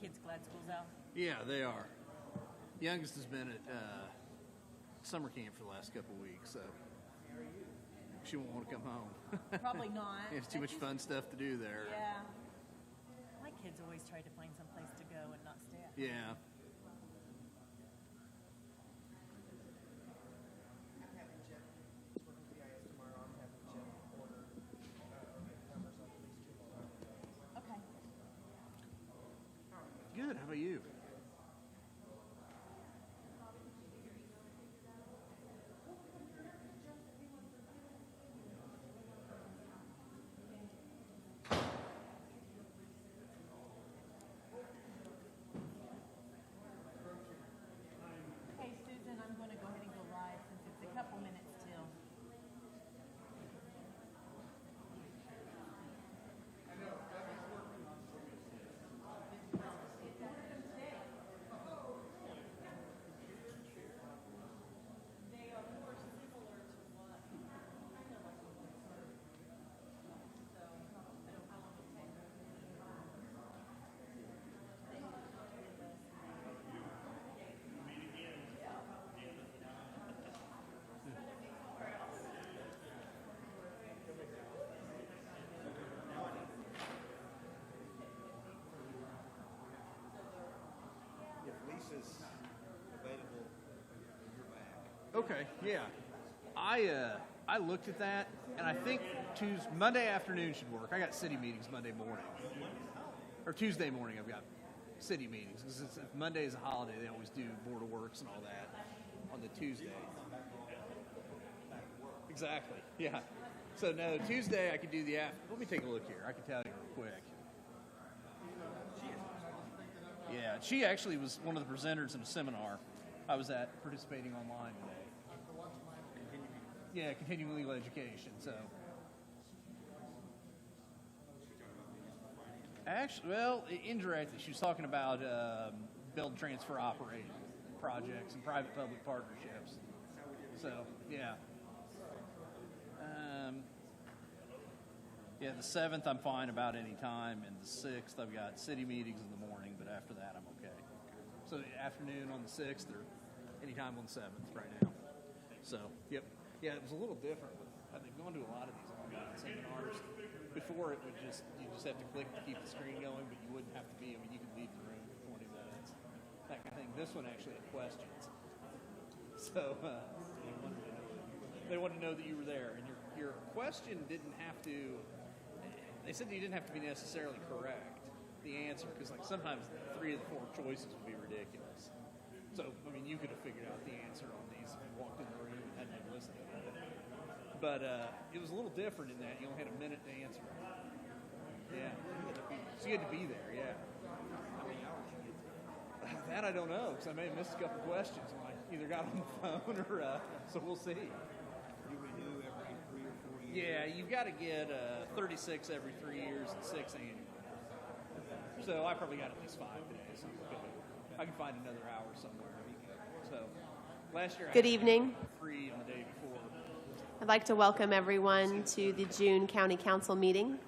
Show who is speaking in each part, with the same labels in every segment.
Speaker 1: kids glad school's out?
Speaker 2: Yeah, they are. Youngest has been at summer camp for the last couple of weeks, so she won't want to come home.
Speaker 1: Probably not.
Speaker 2: It's too much fun stuff to do there.
Speaker 1: Yeah. My kids always try to find some place to go and not stay at home.
Speaker 2: Yeah.
Speaker 3: I'm having Jeff working with EIS tomorrow. I'm having Jeff order numbers on at least 2 more.
Speaker 1: Okay.
Speaker 2: Good. How about you?
Speaker 1: Hey, Susan, I'm going to go ahead and go live since it's a couple minutes till.
Speaker 4: If Lisa's available, you're back.
Speaker 2: Okay. Yeah. I looked at that, and I think Monday afternoon should work. I got city meetings Monday morning, or Tuesday morning. I've got city meetings because if Monday is a holiday, they always do Board of Works and all that on the Tuesday. Exactly. Yeah. So no, Tuesday I could do the after. Let me take a look here. I can tell you real quick. Yeah, she actually was one of the presenters in a seminar I was at participating online today. Yeah, continuing legal education. So, actually, well, indirectly, she was talking about build, transfer, operate projects and private-public partnerships. So, yeah. Yeah, the 7th I'm fine about any time, and the 6th I've got city meetings in the morning, but after that I'm okay. So afternoon on the 6th or anytime on the 7th right now. So, yep. Yeah, it was a little different. They've gone to a lot of these online seminars. Before you just have to click to keep the screen going, but you wouldn't have to be, you could leave the room for 20 minutes. That kind of thing. This one actually had questions. So, they wanted to know that you were there, and your question didn't have to. They said you didn't have to be necessarily correct, the answer, because sometimes 3 of the 4 choices would be ridiculous. So, you could have figured out the answer on these if you walked in the room and hadn't even listened to it. But it was a little different in that you only had a minute to answer. Yeah. So you had to be there, yeah.
Speaker 4: How many hours you get through?
Speaker 2: That I don't know, because I may have missed a couple questions when I either got on the phone or, so we'll see.
Speaker 4: You renew every 3 or 4 years?
Speaker 2: Yeah, you've got to get 36 every 3 years and 6 annually. So I probably got at least 5 today, so I can find another hour somewhere. So last year I
Speaker 5: Good
Speaker 2: had
Speaker 5: evening.
Speaker 2: 3 on the day before.
Speaker 5: I'd like to welcome everyone to the June County Council meeting.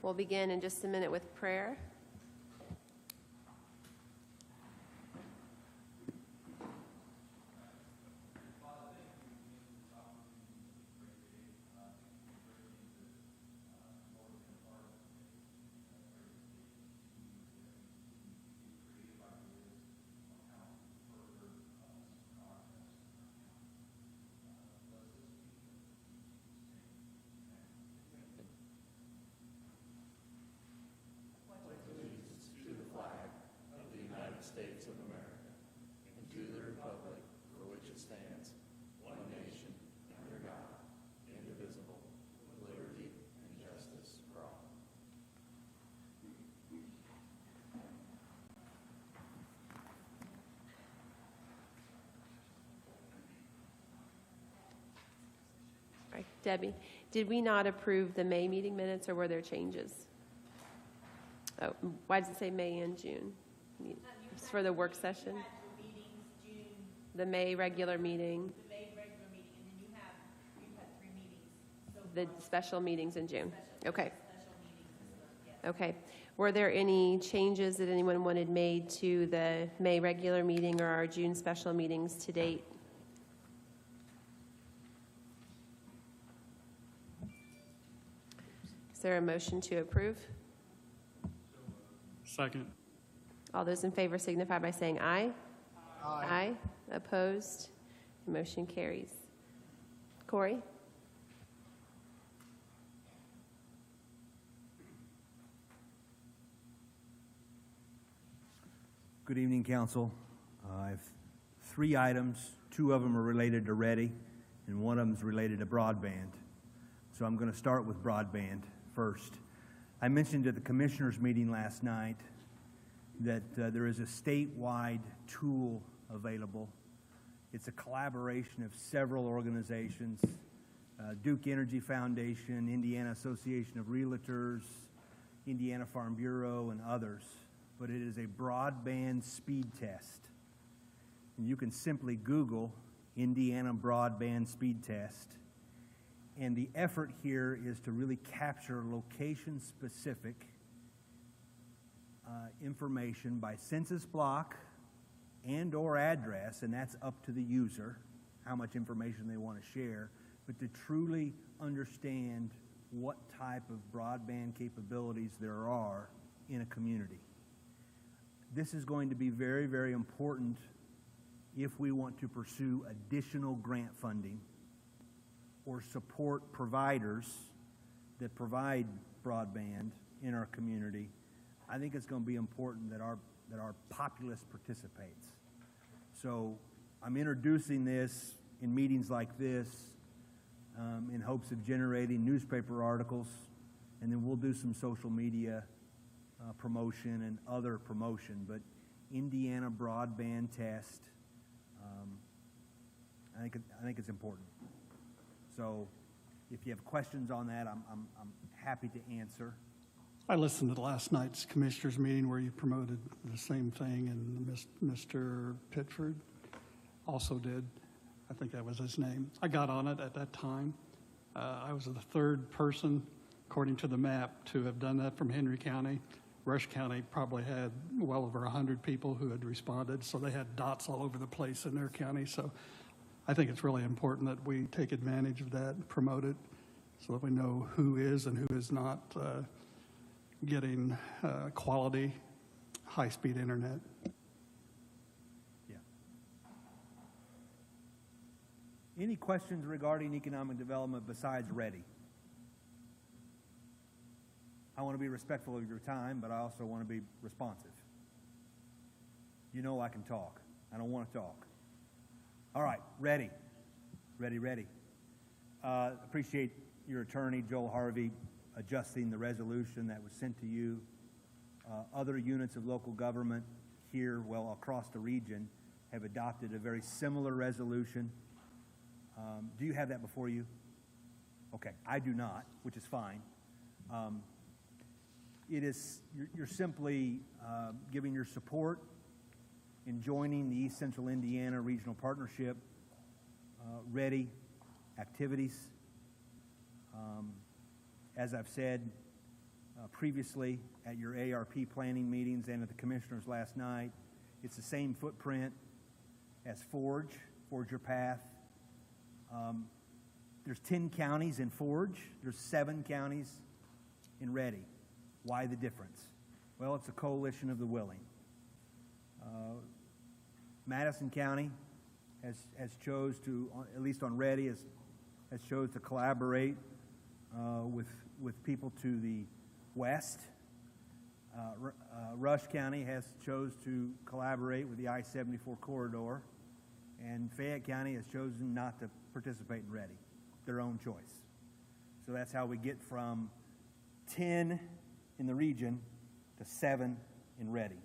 Speaker 5: We'll begin in just a minute with prayer.
Speaker 2: States of America, and to the republic for which it stands, one nation, under God, indivisible, with liberty and justice for all.
Speaker 5: All right, Debbie, did we not approve the May meeting minutes, or were there changes? Oh, why does it say May and June? It's for the work session? The May regular meeting.
Speaker 1: The May regular meeting, and then you had 3 meetings
Speaker 5: the special meetings in June. Okay. Okay. Were there any changes that anyone wanted made to the May regular meeting or our June special meetings to date? Is there a motion to approve?
Speaker 6: Second.
Speaker 5: All those in favor signify by saying aye. Aye. Opposed? The motion carries. Corey?
Speaker 7: Good evening, Council. I have 3 items. 2 of them are related to Ready, and 1 of them is related to broadband. So I'm going to start with broadband first. I mentioned at the Commissioners' meeting last night that there is a statewide tool available. It's a collaboration of several organizations, Duke Energy Foundation, Indiana Association of Realtors, Indiana Farm Bureau, and others. But it is a broadband speed test. And you can simply Google Indiana Broadband Speed Test. And the effort here is to really capture location-specific information by census block and or address, and that's up to the user, how much information they want to share, but to truly understand what type of broadband capabilities there are in a community. This is going to be very, very important if we want to pursue additional grant funding or support providers that provide broadband in our community. I think it's going to be important that our populace participates. So I'm introducing this in meetings like this in hopes of generating newspaper articles, and then we'll do some social media promotion and other promotion. But Indiana Broadband Test, I think it's important. So if you have questions on that, I'm happy to answer.
Speaker 6: I listened to last night's commissioners meeting where you promoted the same thing, and Mr. Pitford also did. I think that was his name. I got on it at that time. I was the 3rd person, according to the map, to have done that from Henry County. Rush County probably had well over 100 people who had responded, so they had dots all over the place in their county. So I think it's really important that we take advantage of that and promote it so that we know who is and who is not getting quality, high-speed internet.
Speaker 7: Yeah. Any questions regarding economic development besides Ready? I want to be respectful of your time, but I also want to be responsive. You know I can talk. I don't want to talk. All right, Ready. Ready. Appreciate your attorney, Joel Harvey, adjusting the resolution that was sent to you. Other units of local government here, well, across the region, have adopted a very similar resolution. Do you have that before you? Okay, I do not, which is fine. You're simply giving your support in joining the East Central Indiana Regional Partnership Ready activities. As I've said previously at your ARP planning meetings and at the commissioners last night, it's the same footprint as Forge Your Path. There's 10 counties in Forge. There's 7 counties in Ready. Why the difference? Well, it's a coalition of the willing. Madison County has chose to, at least on Ready, has chose to collaborate with people to the west. Rush County has chose to collaborate with the I-74 corridor, and Fayette County has chosen not to participate in Ready, their own choice. So that's how we get from 10 in the region to 7 in Ready.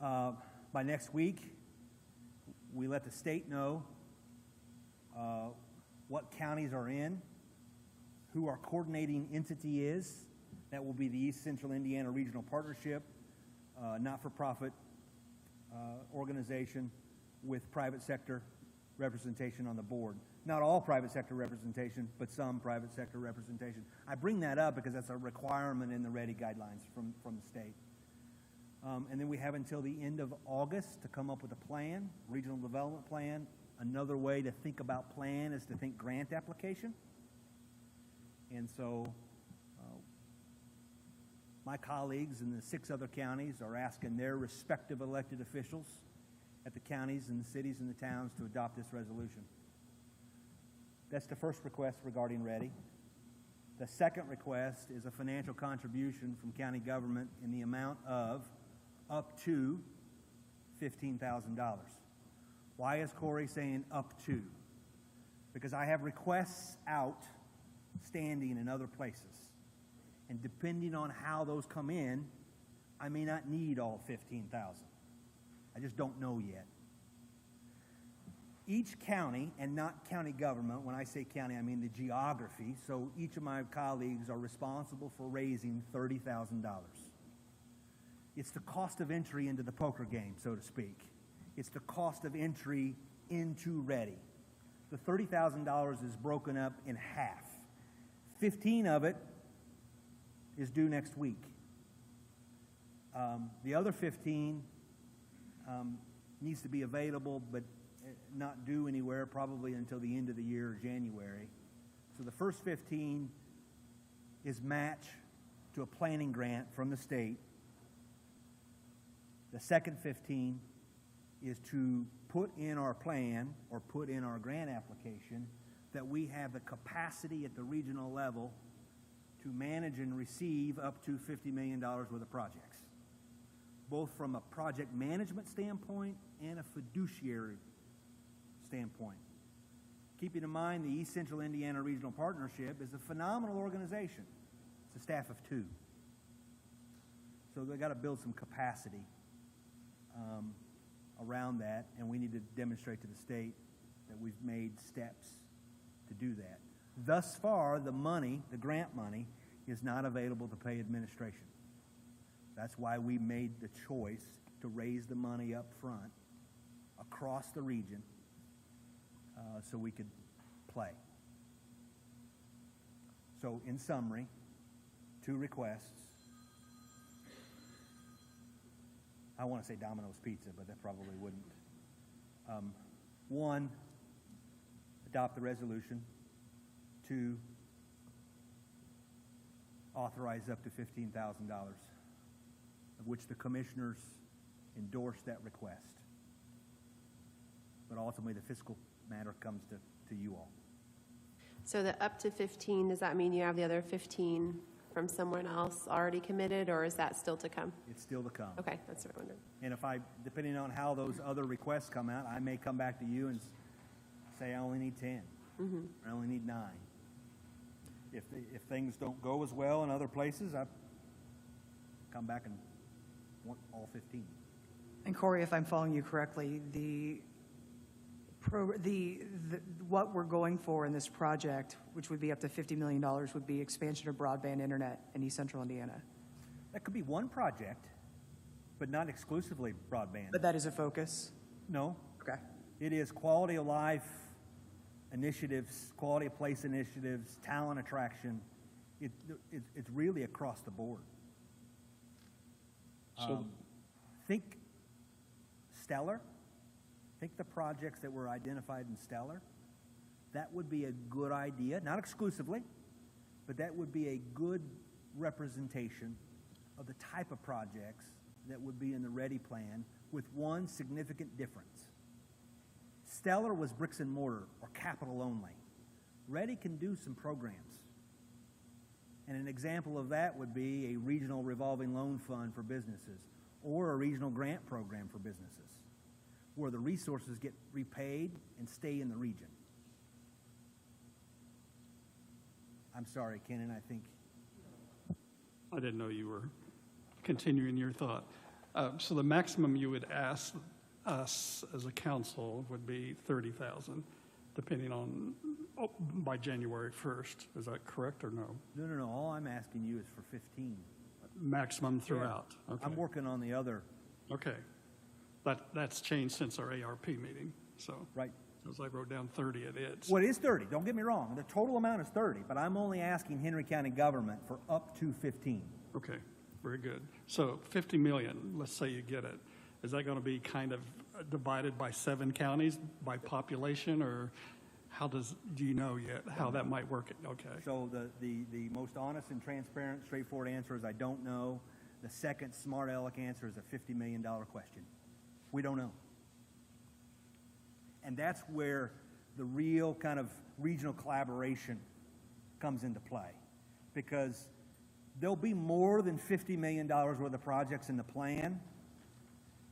Speaker 7: By next week, we let the state know what counties are in, who our coordinating entity is. That will be the East Central Indiana Regional Partnership, not-for-profit organization with private sector representation on the board. Not all private sector representation, but some private sector representation. I bring that up because that's a requirement in the READY guidelines from the state. And then we have until the end of August to come up with a plan, regional development plan. Another way to think about plan is to think grant application. And so my colleagues in the 6 other counties are asking their respective elected officials at the counties and the cities and the towns to adopt this resolution. That's the first request regarding READY. The second request is a financial contribution from county government in the amount of up to $15,000. Why is Corey saying up to? Because I have requests outstanding in other places. And depending on how those come in, I may not need all 15,000. I just don't know yet. Each county, and not county government, when I say county, I mean the geography, so each of my colleagues are responsible for raising $30,000. It's the cost of entry into the poker game, so to speak. It's the cost of entry into READY. The $30,000 is broken up in half. 15 of it is due next week. The other 15 needs to be available, but not due anywhere probably until the end of the year, January. So the first 15 is match to a planning grant from the state. The second 15 is to put in our plan or put in our grant application that we have the capacity at the regional level to manage and receive up to $50 million worth of projects, both from a project management standpoint and a fiduciary standpoint. Keeping in mind the East Central Indiana Regional Partnership is a phenomenal organization. It's a staff of 2. So they've got to build some capacity around that, and we need to demonstrate to the state that we've made steps to do that. Thus far, the money, the grant money, is not available to pay administration. That's why we made the choice to raise the money up front across the region so we could play. So in summary, 2 requests. I want to say Domino's Pizza, but that probably wouldn't. 1, adopt the resolution. 2, authorize up to $15,000, of which the commissioners endorsed that request. But ultimately, the fiscal matter comes to you all.
Speaker 5: So the up to 15, does that mean you have the other 15 from someone else already committed, or is that still to come?
Speaker 7: It's still to come.
Speaker 5: Okay, that's what I wondered.
Speaker 7: And if depending on how those other requests come out, I may come back to you and say I only need 10, or I only need 9. If things don't go as well in other places, I come back and want all 15.
Speaker 3: And Corey, if I'm following you correctly, what we're going for in this project, which would be up to $50 million, would be expansion of broadband internet in East Central Indiana.
Speaker 7: That could be one project, but not exclusively broadband.
Speaker 3: But that is a focus?
Speaker 7: No.
Speaker 3: Okay.
Speaker 7: It is quality of life initiatives, quality of place initiatives, talent attraction. It's really across the board. Think Stellar. Think the projects that were identified in Stellar. That would be a good idea, not exclusively, but that would be a good representation of the type of projects that would be in the READY plan, with one significant difference. Stellar was bricks and mortar or capital only. READY can do some programs. And an example of that would be a regional revolving loan fund for businesses or a regional grant program for businesses, where the resources get repaid and stay in the region. I'm sorry, Kenan, I think.
Speaker 6: I didn't know you were continuing your thought. So the maximum you would ask us as a council would be 30,000, depending on, by January 1st. Is that correct or no?
Speaker 7: No. All I'm asking you is for 15.
Speaker 6: Maximum throughout. Okay.
Speaker 7: I'm working on the other.
Speaker 6: Okay. That's changed since our ARP meeting, so.
Speaker 7: Right.
Speaker 6: As I wrote down 30 at it.
Speaker 7: Well, it is 30, don't get me wrong. The total amount is 30, but I'm only asking Henry County government for up to 15.
Speaker 6: Okay, very good. So 50 million, let's say you get it. Is that going to be kind of divided by 7 counties by population, or do you know yet how that might work? Okay.
Speaker 7: So the most honest and transparent, straightforward answer is I don't know. The second smart aleck answer is a $50 million question. We don't know. And that's where the real kind of regional collaboration comes into play. Because there'll be more than $50 million worth of projects in the plan,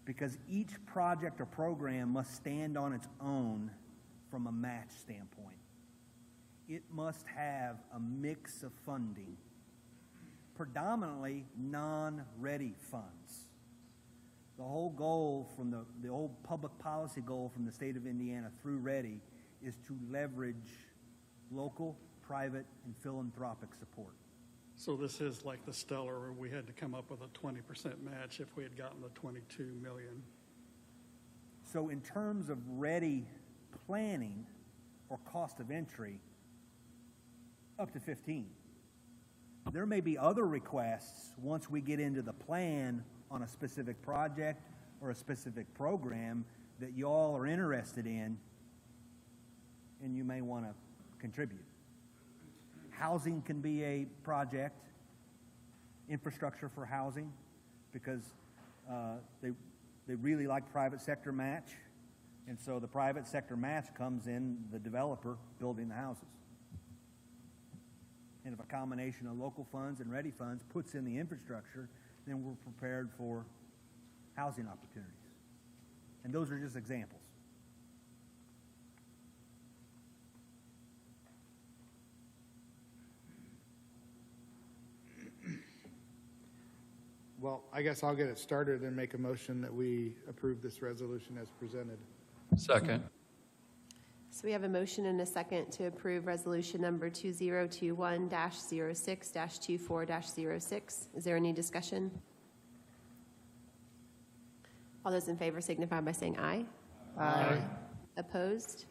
Speaker 7: because each project or program must stand on its own from a match standpoint. It must have a mix of funding, predominantly non-ready funds. The whole goal from the old public policy goal from the state of Indiana through READY is to leverage local, private, and philanthropic support.
Speaker 6: So this is like the Stellar, where we had to come up with a 20% match if we had gotten the 22 million.
Speaker 7: So in terms of READY planning or cost of entry, up to 15. There may be other requests once we get into the plan on a specific project or a specific program that y'all are interested in and you may want to contribute. Housing can be a project, infrastructure for housing, because they really like private sector match, and so the private sector match comes in the developer building the houses. And if a combination of local funds and READY funds puts in the infrastructure, then we're prepared for housing opportunities. And those are just examples.
Speaker 8: Well, I guess I'll get it started and make a motion that we approve this resolution as presented.
Speaker 9: Second.
Speaker 5: So we have a motion and a second to approve resolution number 2021-06-24-06. Is there any discussion? All those in favor signify by saying aye.
Speaker 9: Aye.
Speaker 5: Opposed?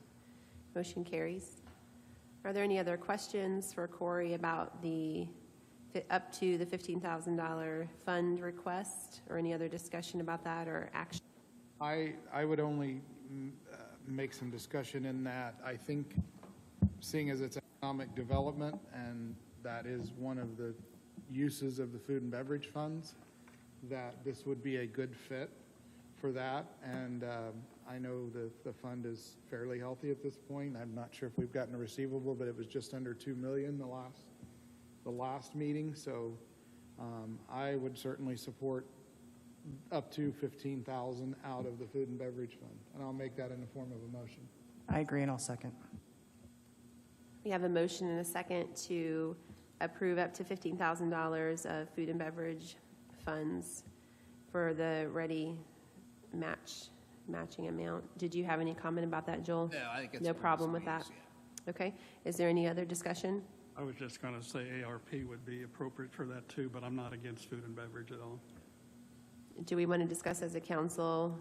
Speaker 5: Motion carries. Are there any other questions for Corey about the up to the $15,000 fund request, or any other discussion about that or action?
Speaker 8: I would only make some discussion in that I think, seeing as it's economic development and that is one of the uses of the food and beverage funds, that this would be a good fit for that. And I know the fund is fairly healthy at this point. I'm not sure if we've gotten a receivable, but it was just under $2 million the last meeting. So I would certainly support up to $15,000 out of the food and beverage fund, and I'll make that in the form of a motion.
Speaker 3: I agree, and I'll second.
Speaker 5: We have a motion and a second to approve up to $15,000 of food and beverage funds for the READY matching amount. Did you have any comment about that, Joel?
Speaker 2: No, I think it's
Speaker 5: no problem with that. Okay. Is there any other discussion?
Speaker 6: I was just going to say ARP would be appropriate for that too, but I'm not against food and beverage at all.
Speaker 5: Do we want to discuss as a council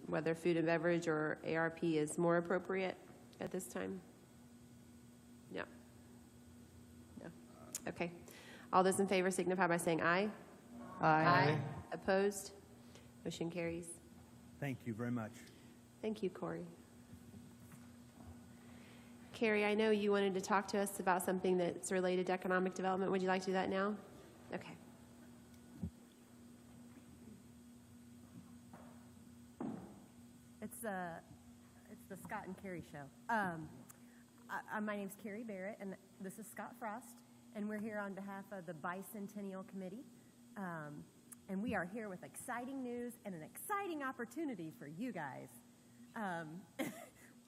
Speaker 5: whether food and beverage or ARP is more appropriate at this time? No. No. Okay. All those in favor signify by saying aye. Aye. Opposed? Motion carries.
Speaker 7: Thank you very much.
Speaker 5: Thank you, Corey. Carrie, I know you wanted to talk to us about something that's related to economic development. Would you like to do that now? Okay.
Speaker 1: It's the Scott and Carrie show. My name's Carrie Barrett, and this is Scott Frost, and we're here on behalf of the Bicentennial Committee. And we are here with exciting news and an exciting opportunity for you guys.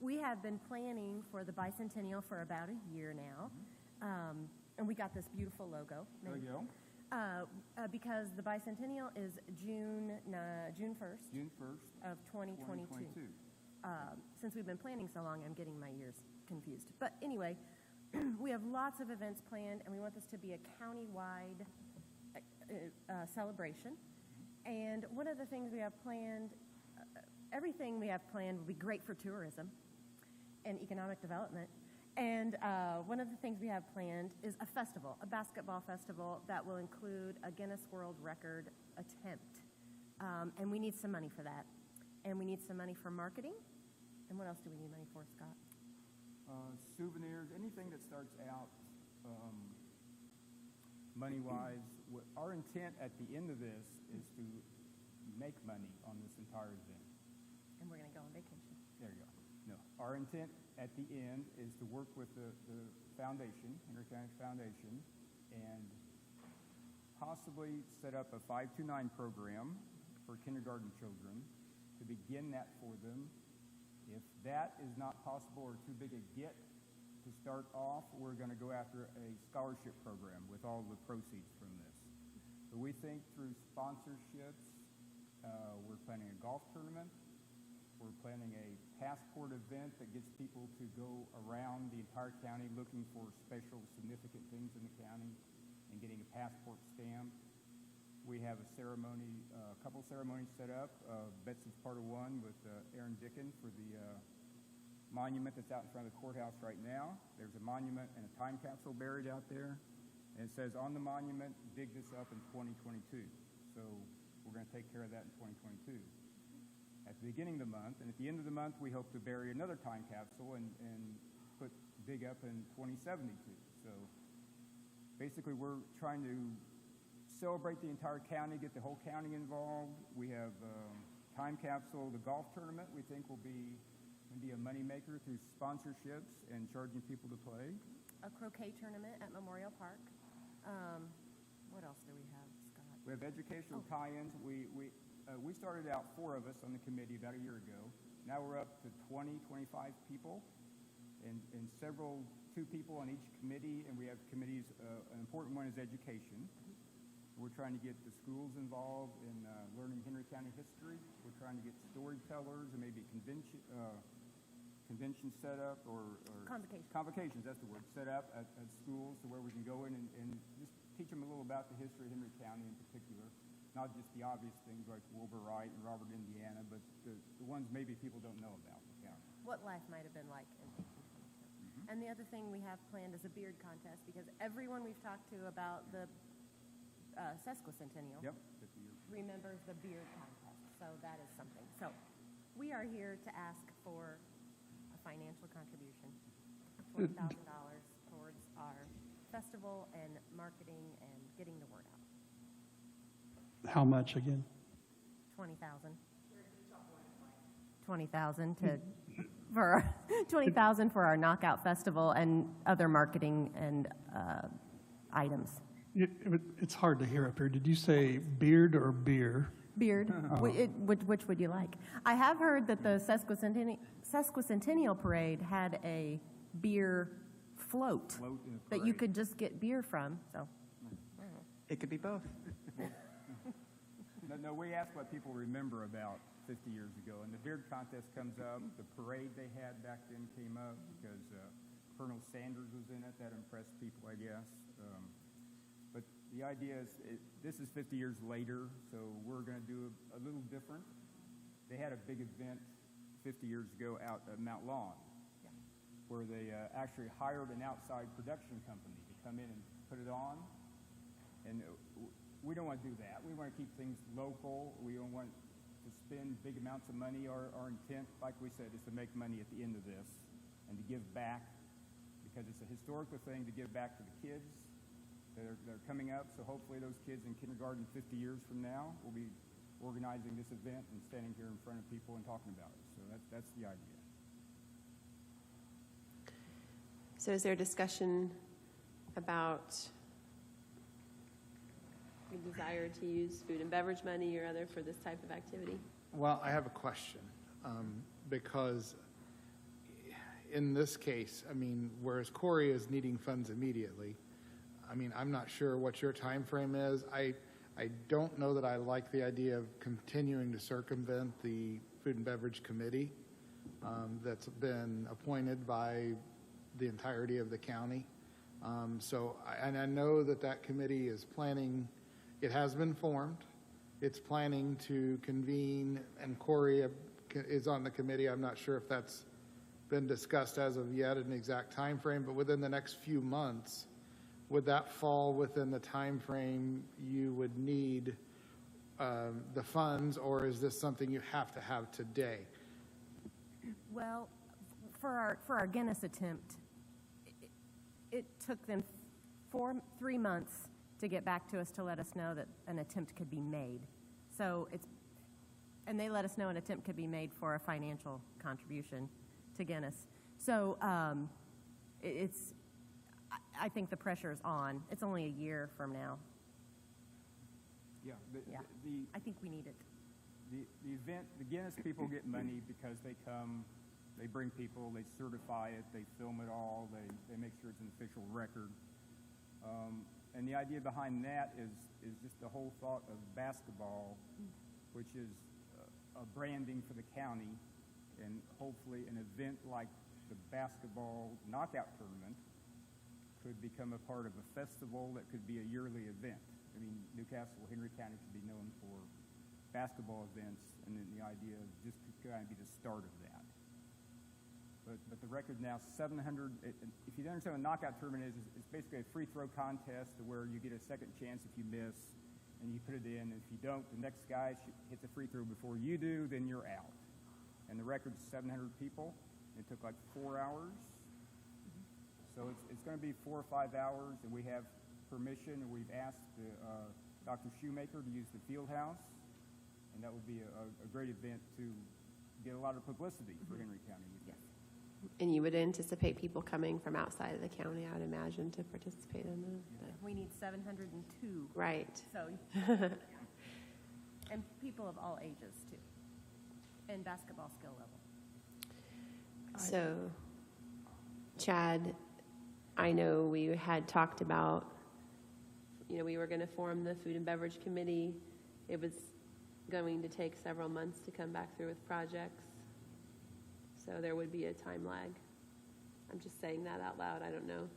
Speaker 1: We have been planning for the Bicentennial for about a year now, and we got this beautiful logo.
Speaker 4: There you go.
Speaker 1: Because the Bicentennial is June 1st.
Speaker 4: June 1st,
Speaker 1: Of 2022. Since we've been planning so long, I'm getting my years confused. But anyway, we have lots of events planned, and we want this to be a county-wide celebration. And one of the things we have planned, everything we have planned will be great for tourism. and economic development. And one of the things we have planned is a festival, a basketball festival that will include a Guinness World Record attempt. And we need some money for that. And we need some money for marketing. And what else do we need money for, Scott?
Speaker 10: Souvenirs, anything that starts out money-wise. Our intent at the end of this is to make money on this entire event.
Speaker 1: And we're going to go on vacation.
Speaker 10: There you go. No, our intent at the end is to work with the foundation, Henry County Foundation, and possibly set up a 529 program for kindergarten children to begin that for them. If that is not possible or too big a get to start off, we're going to go after a scholarship program with all the proceeds from this. So we think through sponsorships, we're planning a golf tournament. We're planning a passport event that gets people to go around the entire county looking for special, significant things in the county and getting a passport stamp. We have a ceremony, a couple ceremonies set up. Betsy's part of one with Aaron Dickin for the monument that's out in front of the courthouse right now. There's a monument and a time capsule buried out there. And it says on the monument, dig this up in 2022. So we're going to take care of that in 2022. At the beginning of the month, and at the end of the month, we hope to bury another time capsule and put dig up in 2072. So basically, we're trying to celebrate the entire county, get the whole county involved. We have time capsule, the golf tournament we think will be a moneymaker through sponsorships and charging people to play.
Speaker 1: A croquet tournament at Memorial Park. What else do we have, Scott?
Speaker 10: We have educational tie-ins. We started out 4 of us on the committee about a year ago. Now we're up to 20, 25 people, and 2 people on each committee, and we have committees. An important one is education. We're trying to get the schools involved in learning Henry County history. We're trying to get storytellers and maybe convention set up or convocations, that's the word, set up at schools to where we can go in and just teach them a little about the history of Henry County in particular. Not just the obvious things like Wilbur Wright and Robert, Indiana, but the ones maybe people don't know about in the county.
Speaker 1: What life might have been like in 1822. And the other thing we have planned is a beard contest, because everyone we've talked to about the sesquicentennial remembers the beard contest. So that is something. So we are here to ask for a financial contribution of $20,000 towards our festival and marketing and getting the word out.
Speaker 6: How much again?
Speaker 1: 20,000. 20,000 to for 20,000 for our Knockout Festival and other marketing and items.
Speaker 6: It's hard to hear up here. Did you say beard or beer?
Speaker 1: Beard. Which would you like? I have heard that the Sesquicentennial Parade had a beer float that you could just get beer from. So
Speaker 3: It could be both.
Speaker 10: No, we asked what people remember about 50 years ago, and the beard contest comes up. The parade they had back then came up because Colonel Sanders was in it. That impressed people, I guess. But the idea is, this is 50 years later, so we're going to do a little different. They had a big event 50 years ago out at Mount Lawn, where they actually hired an outside production company to come in and put it on. And we don't want to do that. We want to keep things local. We don't want to spend big amounts of money. Our intent, like we said, is to make money at the end of this and to give back, because it's a historical thing to give back to the kids that are coming up. So hopefully those kids in kindergarten 50 years from now will be organizing this event and standing here in front of people and talking about it. So that's the idea.
Speaker 5: So is there discussion about a desire to use food and beverage money or other for this type of activity?
Speaker 8: Well, I have a question, because in this case, I mean, whereas Corey is needing funds immediately, I mean, I'm not sure what your time frame is. I don't know that I like the idea of continuing to circumvent the Food and Beverage Committee that's been appointed by the entirety of the county. And I know that committee is planning. It has been formed. It's planning to convene, and Corey is on the committee. I'm not sure if that's been discussed as of yet, an exact time frame, but within the next few months, would that fall within the time frame you would need the funds, or is this something you have to have today?
Speaker 1: Well, for our Guinness attempt, it took them 3 months to get back to us to let us know that an attempt could be made. So and they let us know an attempt could be made for a financial contribution to Guinness. So I think the pressure is on. It's only a year from now.
Speaker 10: Yeah,
Speaker 1: I think we need it.
Speaker 10: the event, the Guinness people get money because they come, they bring people, they certify it, they film it all, they make sure it's an official record. And the idea behind that is just the whole thought of basketball, which is a branding for the county, and hopefully an event like the basketball knockout tournament could become a part of a festival that could be a yearly event. I mean, Newcastle, Henry County should be known for basketball events, and then the idea of just to kind of be the start of that. But the record now, 700, if you don't understand what a knockout tournament is, it's basically a free throw contest where you get a second chance if you miss, and you put it in. And if you don't, the next guy hits a free throw before you do, then you're out. And the record's 700 people. It took like 4 hours. So it's going to be 4 or 5 hours, and we have permission, and we've asked Dr. Shoemaker to use the field house, and that would be a great event to get a lot of publicity for Henry County.
Speaker 1: Yes.
Speaker 5: And you would anticipate people coming from outside of the county, I would imagine, to participate in that?
Speaker 1: We need 702.
Speaker 5: Right.
Speaker 1: So, and people of all ages too, and basketball skill level.
Speaker 5: So, Chad, I know we had talked about, we were going to form the Food and Beverage Committee. It was going to take several months to come back through with projects. So there would be a time lag. I'm just saying that out loud. I don't know.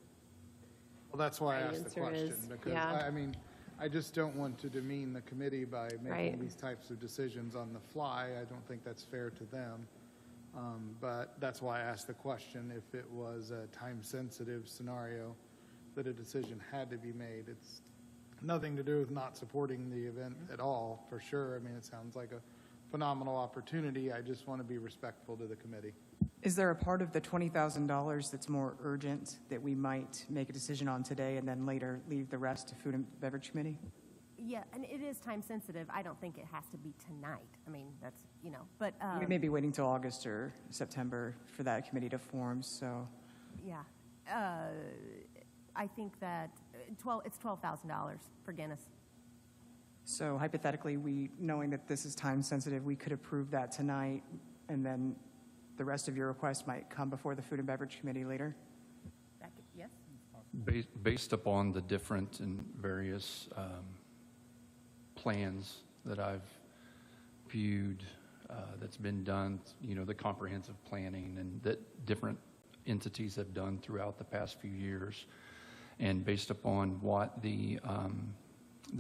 Speaker 8: Well, that's why I
Speaker 5: My
Speaker 8: asked the
Speaker 5: answer
Speaker 8: question,
Speaker 5: is,
Speaker 8: because,
Speaker 5: yeah.
Speaker 8: I mean, I just don't want to demean the committee by making
Speaker 5: Right.
Speaker 8: these types of decisions on the fly. I don't think that's fair to them. But that's why I asked the question, if it was a time-sensitive scenario that a decision had to be made. It's nothing to do with not supporting the event at all, for sure. I mean, it sounds like a phenomenal opportunity. I just want to be respectful to the committee.
Speaker 3: Is there a part of the $20,000 that's more urgent that we might make a decision on today and then later leave the rest to Food and Beverage Committee?
Speaker 1: Yeah, and it is time sensitive. I don't think it has to be tonight. I mean, that's, but.
Speaker 3: We may be waiting till August or September for that committee to form, so.
Speaker 1: Yeah. I think that it's $12,000 for Guinness.
Speaker 3: So hypothetically, knowing that this is time sensitive, we could approve that tonight, and then the rest of your requests might come before the Food and Beverage Committee later?
Speaker 1: Yes?
Speaker 9: Based upon the different and various plans that I've viewed that's been done, the comprehensive planning and that different entities have done throughout the past few years, and based upon what the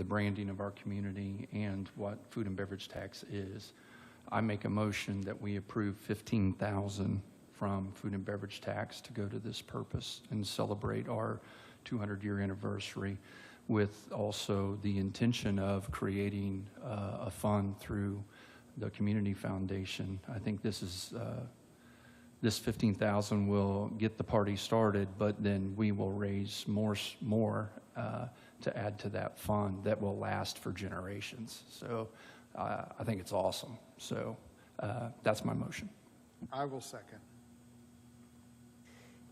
Speaker 9: branding of our community and what food and beverage tax is, I make a motion that we approve $15,000 from food and beverage tax to go to this purpose and celebrate our 200-year anniversary, with also the intention of creating a fund through the community foundation. I think this is this $15,000 will get the party started, but then we will raise more to add to that fund that will last for generations. So I think it's awesome. So that's my motion.
Speaker 8: I will second.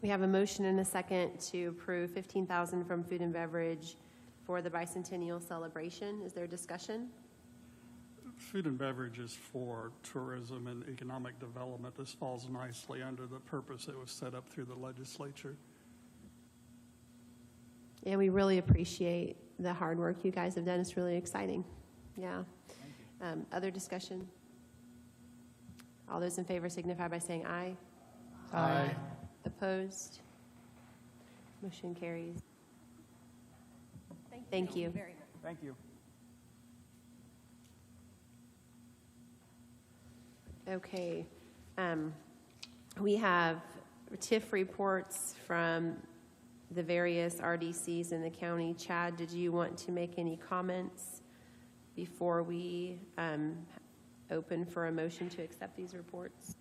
Speaker 5: We have a motion and a second to approve $15,000 from Food and Beverage for the bicentennial celebration. Is there discussion?
Speaker 6: Food and beverage is for tourism and economic development. This falls nicely under the purpose that was set up through the legislature.
Speaker 5: Yeah, we really appreciate the hard work you guys have done. It's really exciting. Yeah. Other discussion? All those in favor signify by saying aye.
Speaker 8: Aye.
Speaker 5: Opposed? Motion carries. Thank you.
Speaker 1: Very much.
Speaker 10: Thank you.
Speaker 5: Okay. We have TIF reports from the various RDCs in the county. Chad, did you want to make any comments before we open for a motion to accept these reports?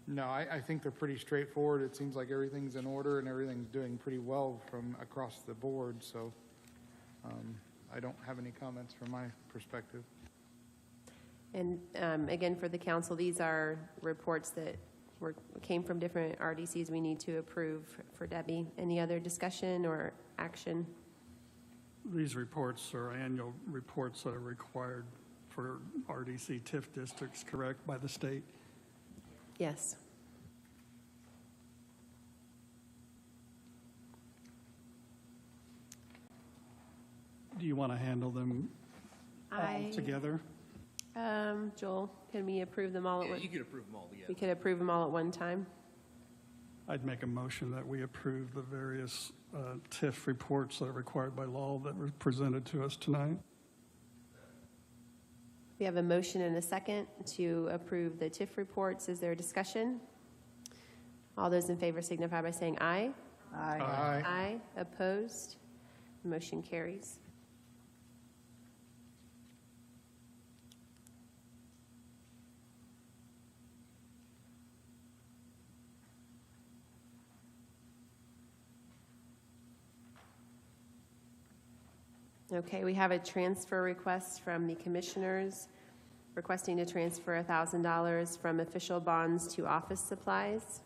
Speaker 8: No, I think they're pretty straightforward. It seems like everything's in order and everything's doing pretty well from across the board, so I don't have any comments from my perspective.
Speaker 5: And again, for the council, these are reports that came from different RDCs we need to approve for Debbie. Any other discussion or action?
Speaker 6: These reports are annual reports that are required for RDC TIF districts, correct, by the state?
Speaker 5: Yes.
Speaker 6: Do you want to handle them all together?
Speaker 5: Joel, can we approve them all at
Speaker 2: Yeah,
Speaker 5: one?
Speaker 2: you could approve them all
Speaker 5: We
Speaker 2: together.
Speaker 5: could approve them all at one time.
Speaker 6: I'd make a motion that we approve the various TIF reports that are required by law that were presented to us tonight.
Speaker 5: We have a motion and a second to approve the TIF reports. Is there a discussion? All those in favor signify by saying aye.
Speaker 8: Aye.
Speaker 5: Aye. Opposed? Motion carries. Okay, we have a transfer request from the commissioners requesting to transfer $1,000 from official bonds to office supplies.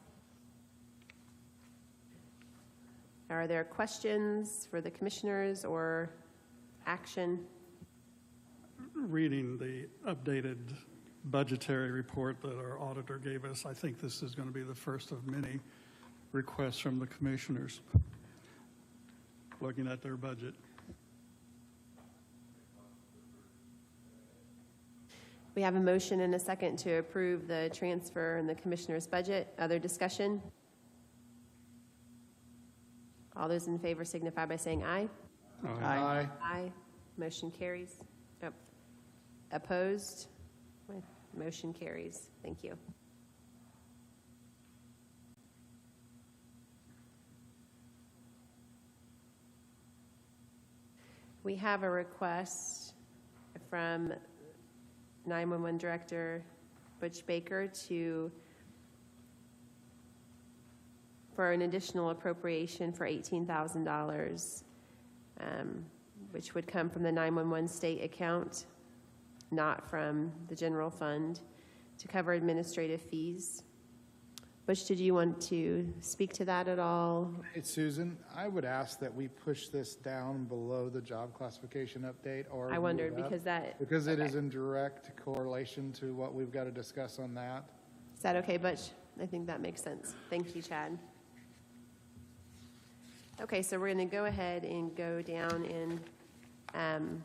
Speaker 5: Are there questions for the commissioners or action?
Speaker 6: Reading the updated budgetary report that our auditor gave us, I think this is going to be the first of many requests from the commissioners looking at their budget.
Speaker 5: We have a motion and a second to approve the transfer in the commissioner's budget. Other discussion? All those in favor signify by saying aye.
Speaker 8: Aye.
Speaker 5: Aye. Motion carries. Oh. Opposed? Motion carries. Thank you. We have a request from 911 Director Butch Baker for an additional appropriation for $18,000, which would come from the 911 state account, not from the general fund, to cover administrative fees. Butch, did you want to speak to that at all?
Speaker 8: Hey, Susan, I would ask that we push this down below the job classification update or.
Speaker 5: I wondered
Speaker 8: move it up,
Speaker 5: because that.
Speaker 8: Because it
Speaker 5: okay.
Speaker 8: is in direct correlation to what we've got to discuss on that.
Speaker 5: Is that okay, Butch? I think that makes sense. Thank you, Chad. Okay, so we're going to go ahead and go down and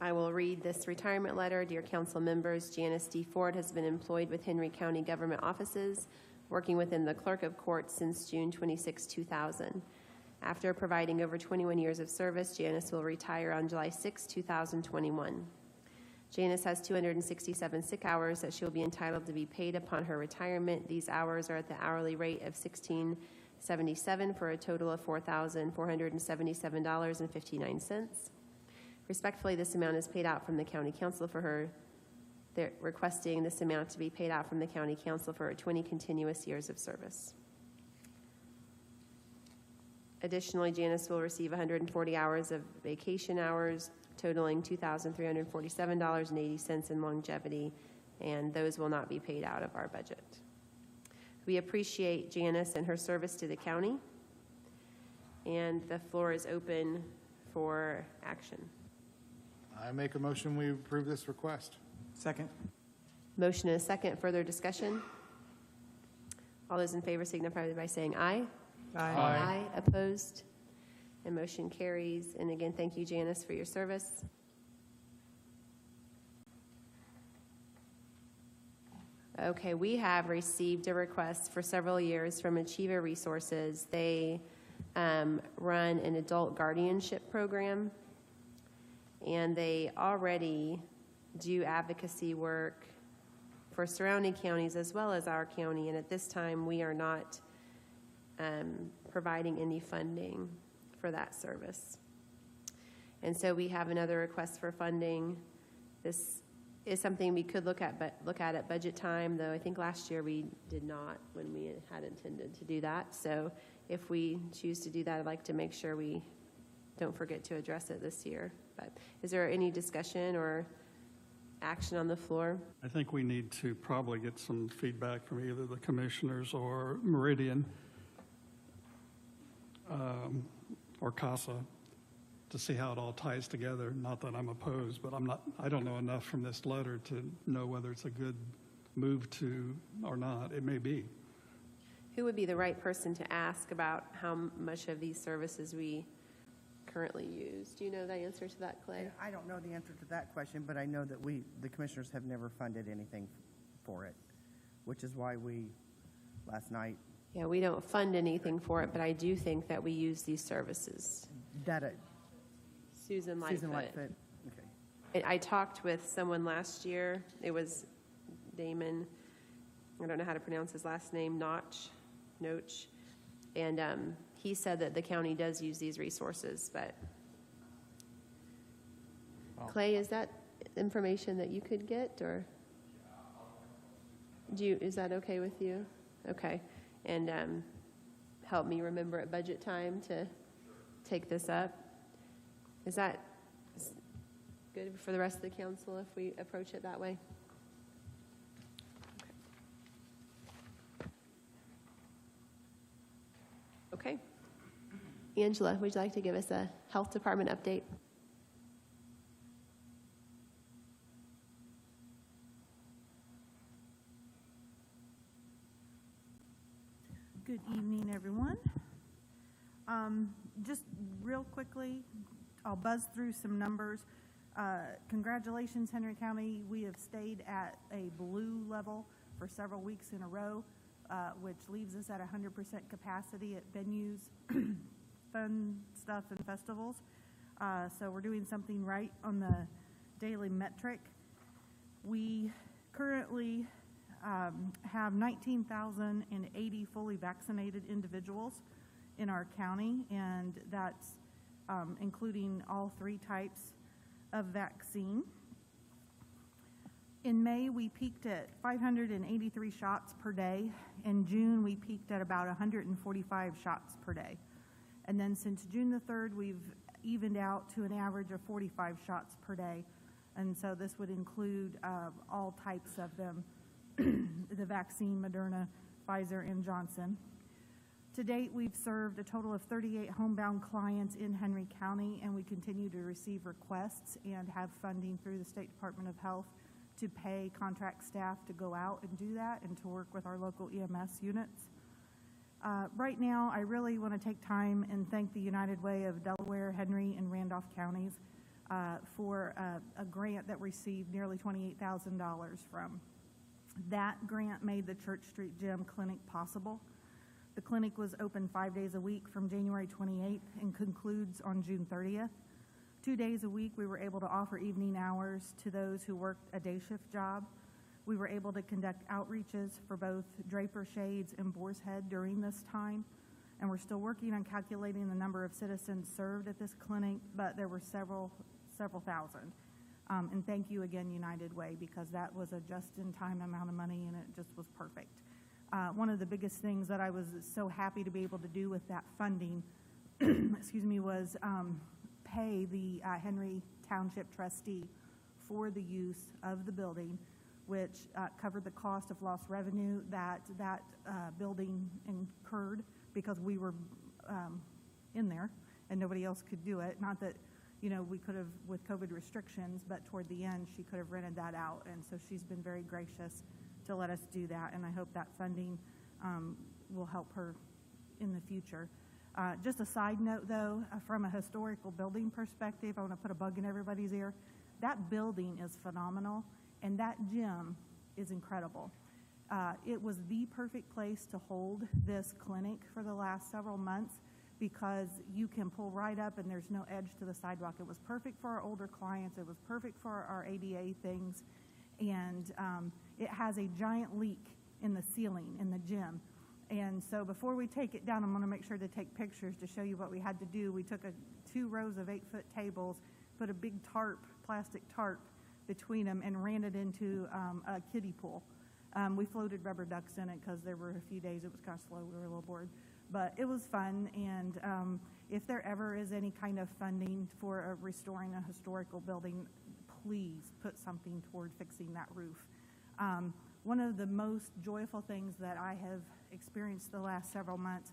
Speaker 5: I will read this retirement letter. Dear council members, Janice D. Ford has been employed with Henry County government offices, working within the clerk of court since June 26, 2000. After providing over 21 years of service, Janice will retire on July 6, 2021. Janice has 267 sick hours that she will be entitled to be paid upon her retirement. These hours are at the hourly rate of $16.77 for a total of $4,477.59. Respectfully, this amount is paid out from the county council for her. They're requesting this amount to be paid out from the county council for her 20 continuous years of service. Additionally, Janice will receive 140 hours of vacation hours, totaling $2,347.80 in longevity, and those will not be paid out of our budget. We appreciate Janice and her service to the county, and the floor is open for action.
Speaker 8: I make a motion, we approve this request.
Speaker 3: Second?
Speaker 5: Motion and a second. Further discussion? All those in favor signify by saying aye.
Speaker 8: Aye.
Speaker 5: Opposed? And motion carries. And again, thank you, Janice, for your service. Okay, we have received a request for several years from Achiever Resources. They run an adult guardianship program, and they already do advocacy work for surrounding counties as well as our county, and at this time, we are not providing any funding for that service. And so we have another request for funding. This is something we could look at at budget time, though I think last year we did not when we had intended to do that. So if we choose to do that, I'd like to make sure we don't forget to address it this year. But is there any discussion or action on the floor?
Speaker 6: I think we need to probably get some feedback from either the commissioners or Meridian or CASA to see how it all ties together. Not that I'm opposed, but I don't know enough from this letter to know whether it's a good move to or not. It may be.
Speaker 5: Who would be the right person to ask about how much of these services we currently use? Do you know the answer to that, Clay?
Speaker 11: I don't know the answer to that question, but I know that the commissioners have never funded anything for it, which is why we, last night.
Speaker 5: Yeah, we don't fund anything for it, but I do think that we use these services. Susan Lightfoot.
Speaker 11: Susan Lightfoot, okay.
Speaker 5: I talked with someone last year. It was Damon, I don't know how to pronounce his last name, Noach. And he said that the county does use these resources, but Clay, is that information that you could get, or is that okay with you? Okay. And help me remember at budget time to take this up. Is that good for the rest of the council if we approach it that way? Okay. Angela, would you like to give us a health department update?
Speaker 12: Good evening, everyone. Just real quickly, I'll buzz through some numbers. Congratulations, Henry County. We have stayed at a blue level for several weeks in a row, which leaves us at 100% capacity at venues, fun stuff, and festivals. So we're doing something right on the daily metric. We currently have 19,080 fully vaccinated individuals in our county, and that's including all 3 types of vaccine. In May, we peaked at 583 shots per day. In June, we peaked at about 145 shots per day. And then since June the 3rd, we've evened out to an average of 45 shots per day. And so this would include all types of them, the vaccine, Moderna, Pfizer, and Johnson. To date, we've served a total of 38 homebound clients in Henry County, and we continue to receive requests and have funding through the State Department of Health to pay contract staff to go out and do that and to work with our local EMS units. Right now, I really want to take time and thank the United Way of Delaware, Henry, and Randolph counties for a grant that received nearly $28,000 from. That grant made the Church Street Gym Clinic possible. The clinic was open 5 days a week from January 28th and concludes on June 30th. 2 days a week, we were able to offer evening hours to those who worked a day shift job. We were able to conduct outreaches for both Draper Shades and Boar's Head during this time. And we're still working on calculating the number of citizens served at this clinic, but there were several thousand. And thank you again, United Way, because that was a just-in-time amount of money, and it just was perfect. One of the biggest things that I was so happy to be able to do with that funding, was pay the Henry Township trustee for the use of the building, which covered the cost of lost revenue that building incurred because we were in there and nobody else could do it. Not that, we could have with COVID restrictions, but toward the end she could have rented that out. And so she's been very gracious to let us do that. And I hope that funding will help her in the future. Just a side note, though, from a historical building perspective, I want to put a bug in everybody's ear. That building is phenomenal, and that gym is incredible. It was the perfect place to hold this clinic for the last several months because you can pull right up and there's no edge to the sidewalk. It was perfect for our older clients. It was perfect for our ADA things. And it has a giant leak in the ceiling in the gym. And so before we take it down, I'm going to make sure to take pictures to show you what we had to do. We took 2 rows of 8-foot tables, put a big tarp, plastic tarp, between them and ran it into a kiddie pool. We floated rubber ducks in it because there were a few days it was kind of slow. We were a little bored. But it was fun, and if there ever is any kind of funding for restoring a historical building, please put something toward fixing that roof. One of the most joyful things that I have experienced the last several months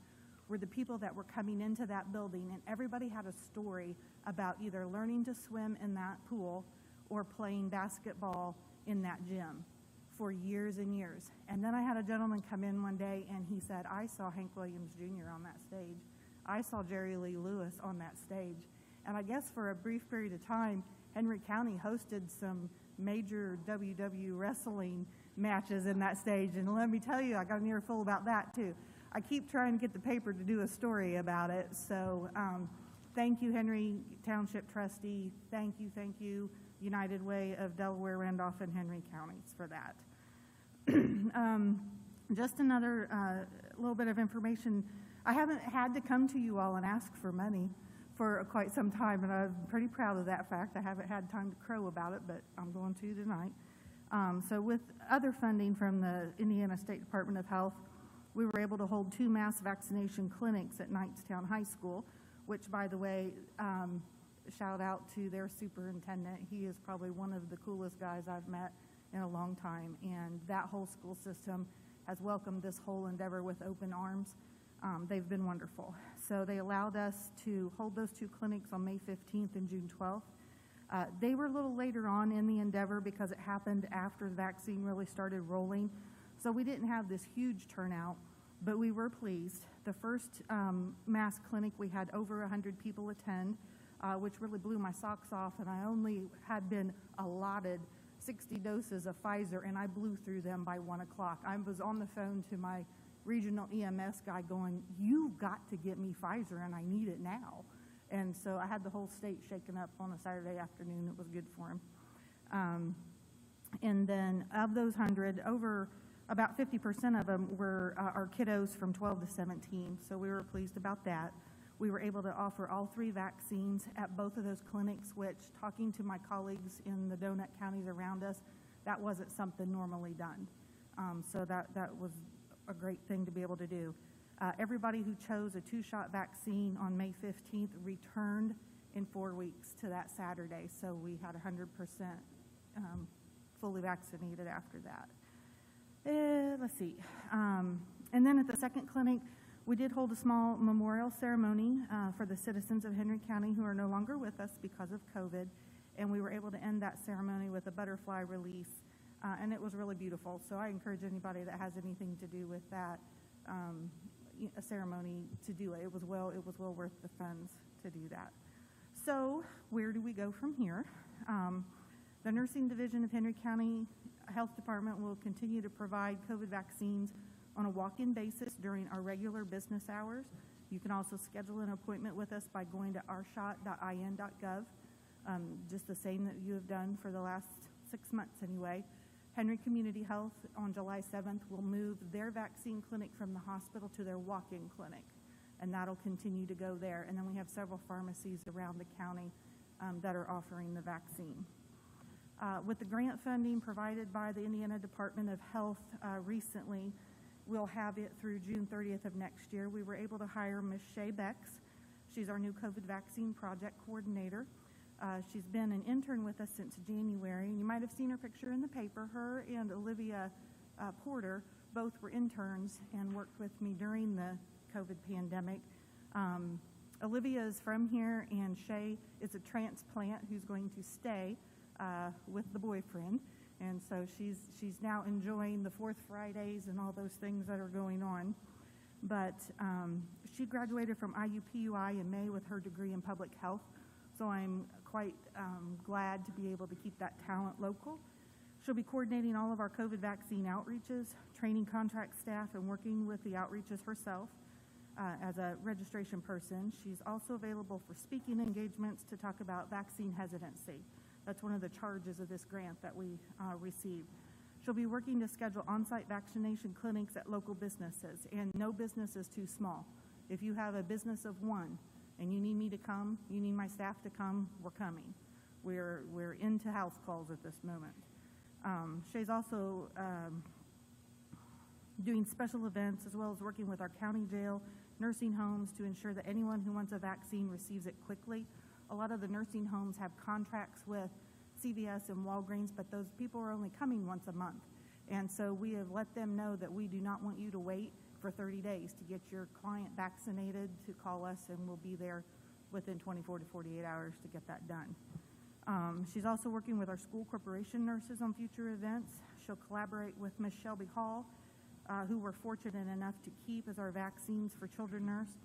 Speaker 12: were the people that were coming into that building, and everybody had a story about either learning to swim in that pool or playing basketball in that gym for years and years. And then I had a gentleman come in one day, and he said, I saw Hank Williams Jr. on that stage. I saw Jerry Lee Lewis on that stage. And I guess for a brief period of time, Henry County hosted some major WW wrestling matches in that stage. And let me tell you, I got an earful about that too. I keep trying to get the paper to do a story about it. So thank you, Henry Township trustee. Thank you, United Way of Delaware, Randolph, and Henry counties for that. Just another little bit of information. I haven't had to come to you all and ask for money for quite some time, and I'm pretty proud of that fact. I haven't had time to crow about it, but I'm going to tonight. So with other funding from the Indiana State Department of Health, we were able to hold 2 mass vaccination clinics at Knightstown High School, which, by the way, shout out to their superintendent. He is probably one of the coolest guys I've met in a long time, and that whole school system has welcomed this whole endeavor with open arms. They've been wonderful. So they allowed us to hold those 2 clinics on May 15th and June 12th. They were a little later on in the endeavor because it happened after the vaccine really started rolling. So we didn't have this huge turnout, but we were pleased. The first mass clinic, we had over 100 people attend, which really blew my socks off, and I only had been allotted 60 doses of Pfizer, and I blew through them by 1 o'clock. I was on the phone to my regional EMS guy going, you've got to get me Pfizer, and I need it now. And so I had the whole state shaken up on a Saturday afternoon. It was good for him. And then of those 100, over about 50% of them were our kiddos from 12 to 17, so we were pleased about that. We were able to offer all 3 vaccines at both of those clinics, which, talking to my colleagues in the donut counties around us, that wasn't something normally done. So that was a great thing to be able to do. Everybody who chose a 2-shot vaccine on May 15th returned in 4 weeks to that Saturday, so we had 100% fully vaccinated after that. Let's see. And then at the second clinic, we did hold a small memorial ceremony for the citizens of Henry County who are no longer with us because of COVID, and we were able to end that ceremony with a butterfly release, and it was really beautiful. So I encourage anybody that has anything to do with that a ceremony to do it. It was well worth the funds to do that. So where do we go from here? The Nursing Division of Henry County Health Department will continue to provide COVID vaccines on a walk-in basis during our regular business hours. You can also schedule an appointment with us by going to ourshot.in.gov, just the same that you have done for the last 6 months anyway. Henry Community Health on July 7th will move their vaccine clinic from the hospital to their walk-in clinic, and that'll continue to go there. And then we have several pharmacies around the county that are offering the vaccine. With the grant funding provided by the Indiana Department of Health recently, we'll have it through June 30th of next year. We were able to hire Ms. Shay Becks. She's our new COVID vaccine project coordinator. She's been an intern with us since January. You might have seen her picture in the paper. Her and Olivia Porter both were interns and worked with me during the COVID pandemic. Olivia is from here, and Shay is a transplant who's going to stay with the boyfriend. And so she's now enjoying the 4th Fridays and all those things that are going on. But she graduated from IUPUI in May with her degree in public health. So I'm quite glad to be able to keep that talent local. She'll be coordinating all of our COVID vaccine outreaches, training contract staff, and working with the outreaches herself as a registration person. She's also available for speaking engagements to talk about vaccine hesitancy. That's one of the charges of this grant that we received. She'll be working to schedule on-site vaccination clinics at local businesses, and no business is too small. If you have a business of one and you need me to come, you need my staff to come, we're coming. We're into house calls at this moment. She's also doing special events as well as working with our county jail, nursing homes to ensure that anyone who wants a vaccine receives it quickly. A lot of the nursing homes have contracts with CVS and Walgreens, but those people are only coming once a month. And so we have let them know that we do not want you to wait for 30 days to get your client vaccinated, to call us, and we'll be there within 24 to 48 hours to get that done. She's also working with our school corporation nurses on future events. She'll collaborate with Ms. Shelby Hall, who we're fortunate enough to keep as our Vaccines for Children nurse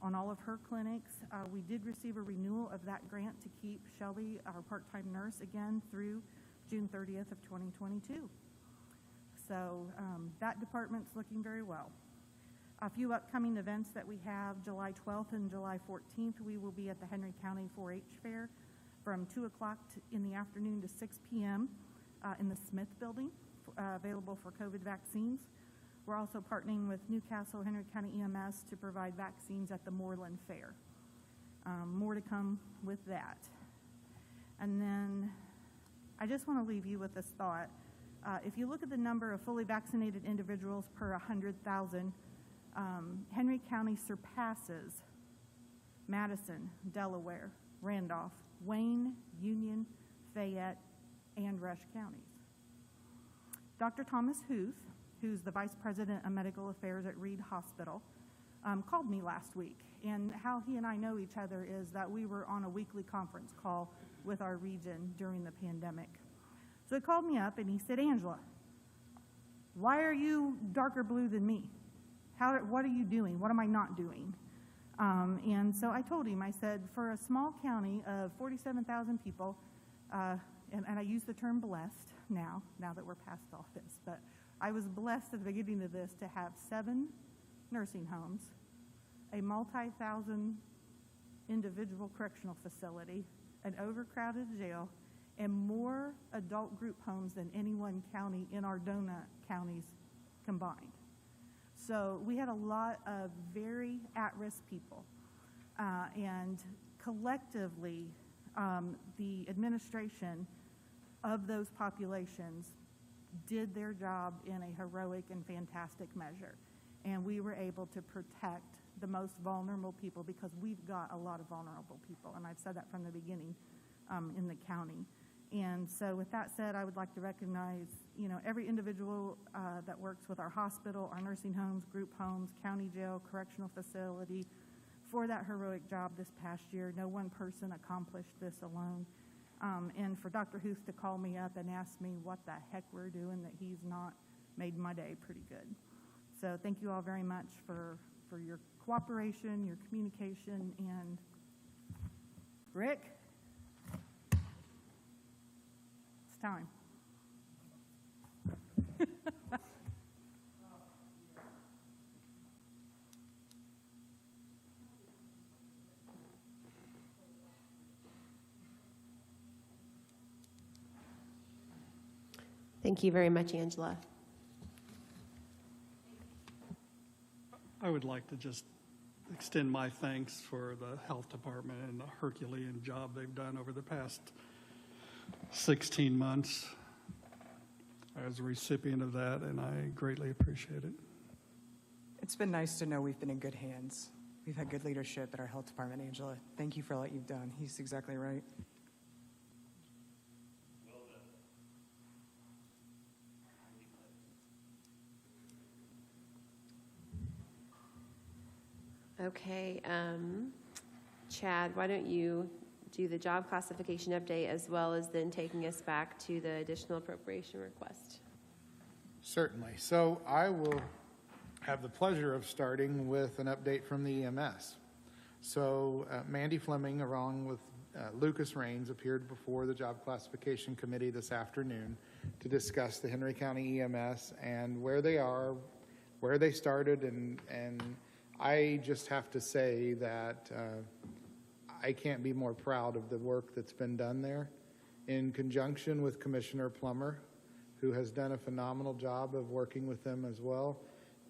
Speaker 12: on all of her clinics. We did receive a renewal of that grant to keep Shelby, our part-time nurse, again through June 30th of 2022. So that department's looking very well. A few upcoming events that we have: July 12th and July 14th, we will be at the Henry County 4-H Fair from 2 o'clock in the afternoon to 6 p.m. In the Smith Building, available for COVID vaccines. We're also partnering with Newcastle Henry County EMS to provide vaccines at the Moreland Fair. More to come with that. And then I just want to leave you with this thought. If you look at the number of fully vaccinated individuals per 100,000, Henry County surpasses Madison, Delaware, Randolph, Wayne, Union, Fayette, and Rush counties. Dr. Thomas Huth, who's the Vice President of Medical Affairs at Reed Hospital, called me last week. And how he and I know each other is that we were on a weekly conference call with our region during the pandemic. So he called me up and he said, "Angela, why are you darker blue than me? What are you doing? What am I not doing?" And so I told him, I said, for a small county of 47,000 people, and I use the term blessed now that we're past all this, but I was blessed at the beginning of this to have 7 nursing homes, a multi-thousand individual correctional facility, an overcrowded jail, and more adult group homes than any one county in our donut counties combined. So we had a lot of very at-risk people, and collectively, the administration of those populations did their job in a heroic and fantastic measure. And we were able to protect the most vulnerable people, because we've got a lot of vulnerable people, and I've said that from the beginning in the county. And so with that said, I would like to recognize, every individual that works with our hospital, our nursing homes, group homes, county jail, correctional facility, for that heroic job this past year. No one person accomplished this alone. And for Dr. Huth to call me up and ask me what the heck we're doing, that he's not, made my day pretty good. So thank you all very much for your cooperation, your communication, and Rick, it's time.
Speaker 5: Thank you very much, Angela.
Speaker 6: I would like to just extend my thanks for the health department and the Herculean job they've done over the past 16 months. I was a recipient of that, and I greatly appreciate it.
Speaker 3: It's been nice to know we've been in good hands. We've had good leadership at our health department, Angela. Thank you for all that you've done. He's exactly right.
Speaker 5: Okay, Chad, why don't you do the job classification update, as well as then taking us back to the additional appropriation request?
Speaker 8: Certainly. So I will have the pleasure of starting with an update from the EMS. So Mandy Fleming, along with Lucas Raines, appeared before the Job Classification Committee this afternoon to discuss the Henry County EMS and where they are, where they started, and I just have to say that I can't be more proud of the work that's been done there in conjunction with Commissioner Plummer, who has done a phenomenal job of working with them as well.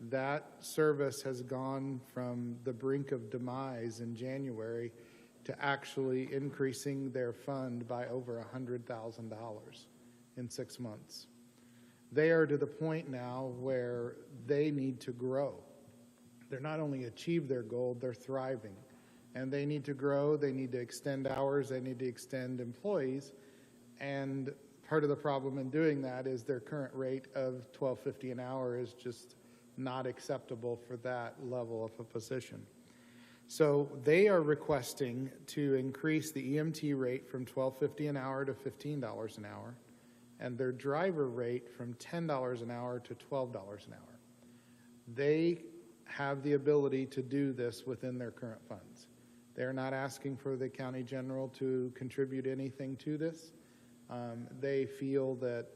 Speaker 8: That service has gone from the brink of demise in January to actually increasing their fund by over $100,000 in 6 months. They are to the point now where they need to grow. They're not only achieved their goal, they're thriving. And they need to grow, they need to extend hours, they need to extend employees. And part of the problem in doing that is their current rate of $12.50 an hour is just not acceptable for that level of a position. So they are requesting to increase the EMT rate from $12.50 an hour to $15 an hour, and their driver rate from $10 an hour to $12 an hour. They have the ability to do this within their current funds. They're not asking for the county general to contribute anything to this. They feel that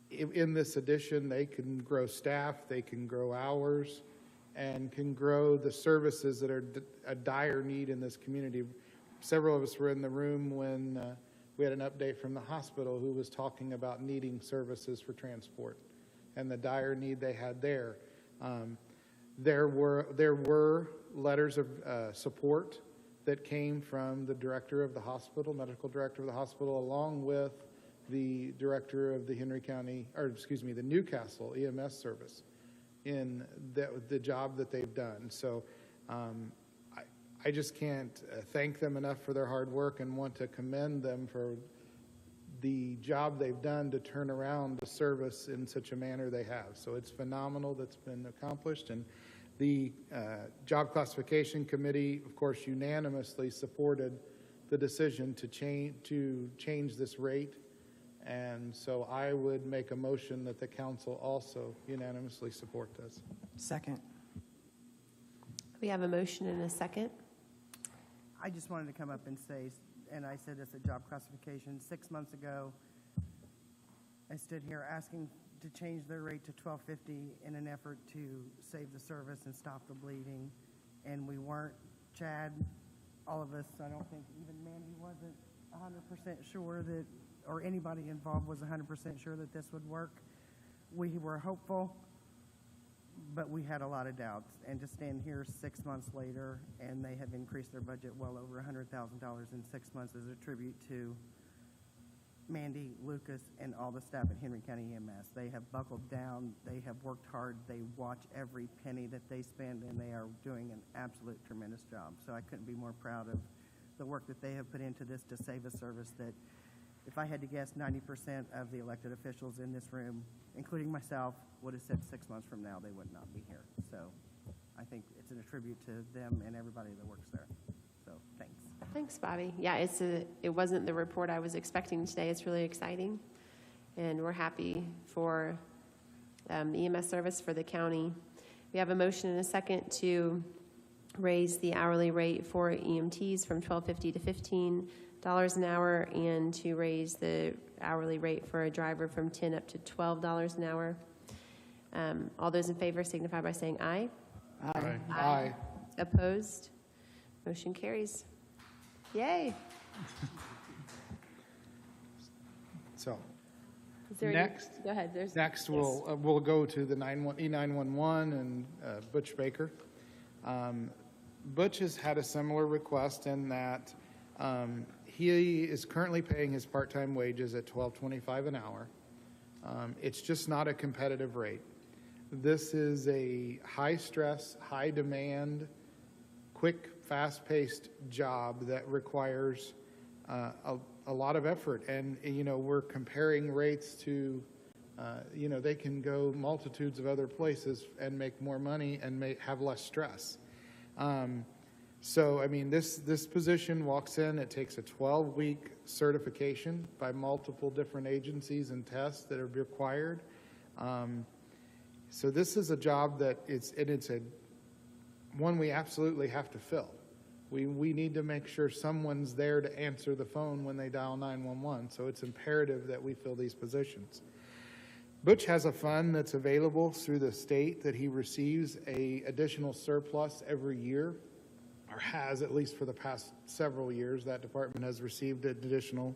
Speaker 8: in this addition, they can grow staff, they can grow hours, and can grow the services that are a dire need in this community. Several of us were in the room when we had an update from the hospital who was talking about needing services for transport and the dire need they had there. There were letters of support that came from the director of the hospital, medical director of the hospital, along with the director of the the Newcastle EMS service in the job that they've done. So I just can't thank them enough for their hard work and want to commend them for the job they've done to turn around the service in such a manner they have. So it's phenomenal that's been accomplished. And the Job Classification Committee, of course, unanimously supported the decision to change this rate. And so I would make a motion that the council also unanimously support this.
Speaker 3: Second.
Speaker 5: We have a motion and a second.
Speaker 11: I just wanted to come up and say, and I said this at job classification 6 months ago, I stood here asking to change their rate to $12.50 in an effort to save the service and stop the bleeding. And we weren't, Chad, all of us, I don't think even Mandy wasn't 100% sure that, or anybody involved was 100% sure that this would work. We were hopeful, but we had a lot of doubts. And to stand here 6 months later, and they have increased their budget well over $100,000 in 6 months, is a tribute to Mandy, Lucas, and all the staff at Henry County EMS. They have buckled down, they have worked hard, they watch every penny that they spend, and they are doing an absolute tremendous job. So I couldn't be more proud of the work that they have put into this to save a service that, if I had to guess, 90% of the elected officials in this room, including myself, would have said 6 months from now they would not be here. So I think it's a tribute to them and everybody that works there. So thanks.
Speaker 5: Thanks, Bobby. Yeah, it wasn't the report I was expecting today. It's really exciting, and we're happy for the EMS service for the county. We have a motion and a second to raise the hourly rate for EMTs from $12.50 to $15 an hour, and to raise the hourly rate for a driver from $10 up to $12 an hour. All those in favor signify by saying aye.
Speaker 8: Aye. Aye.
Speaker 5: Opposed? Motion carries. Yay.
Speaker 8: So
Speaker 5: Is there
Speaker 8: next,
Speaker 5: go ahead.
Speaker 8: next we'll go to the E911 and Butch Baker. Butch has had a similar request in that he is currently paying his part-time wages at $12.25 an hour. It's just not a competitive rate. This is a high-stress, high-demand, quick, fast-paced job that requires a lot of effort. And, we're comparing rates to, they can go multitudes of other places and make more money and have less stress. So, this position walks in, it takes a 12-week certification by multiple different agencies and tests that are required. So this is a job that it's one we absolutely have to fill. We need to make sure someone's there to answer the phone when they dial 911, so it's imperative that we fill these positions. Butch has a fund that's available through the state that he receives a additional surplus every year, or has, at least for the past several years. That department has received an additional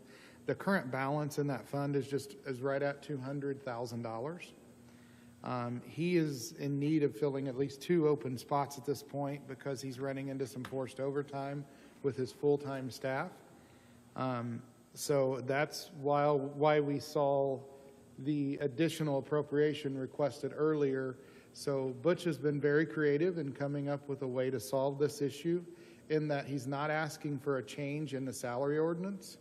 Speaker 8: The current balance in that fund is right at $200,000. He is in need of filling at least 2 open spots at this point because he's running into some forced overtime with his full-time staff. So that's why we saw the additional appropriation requested earlier. So Butch has been very creative in coming up with a way to solve this issue, in that he's not asking for a change in the salary ordinance.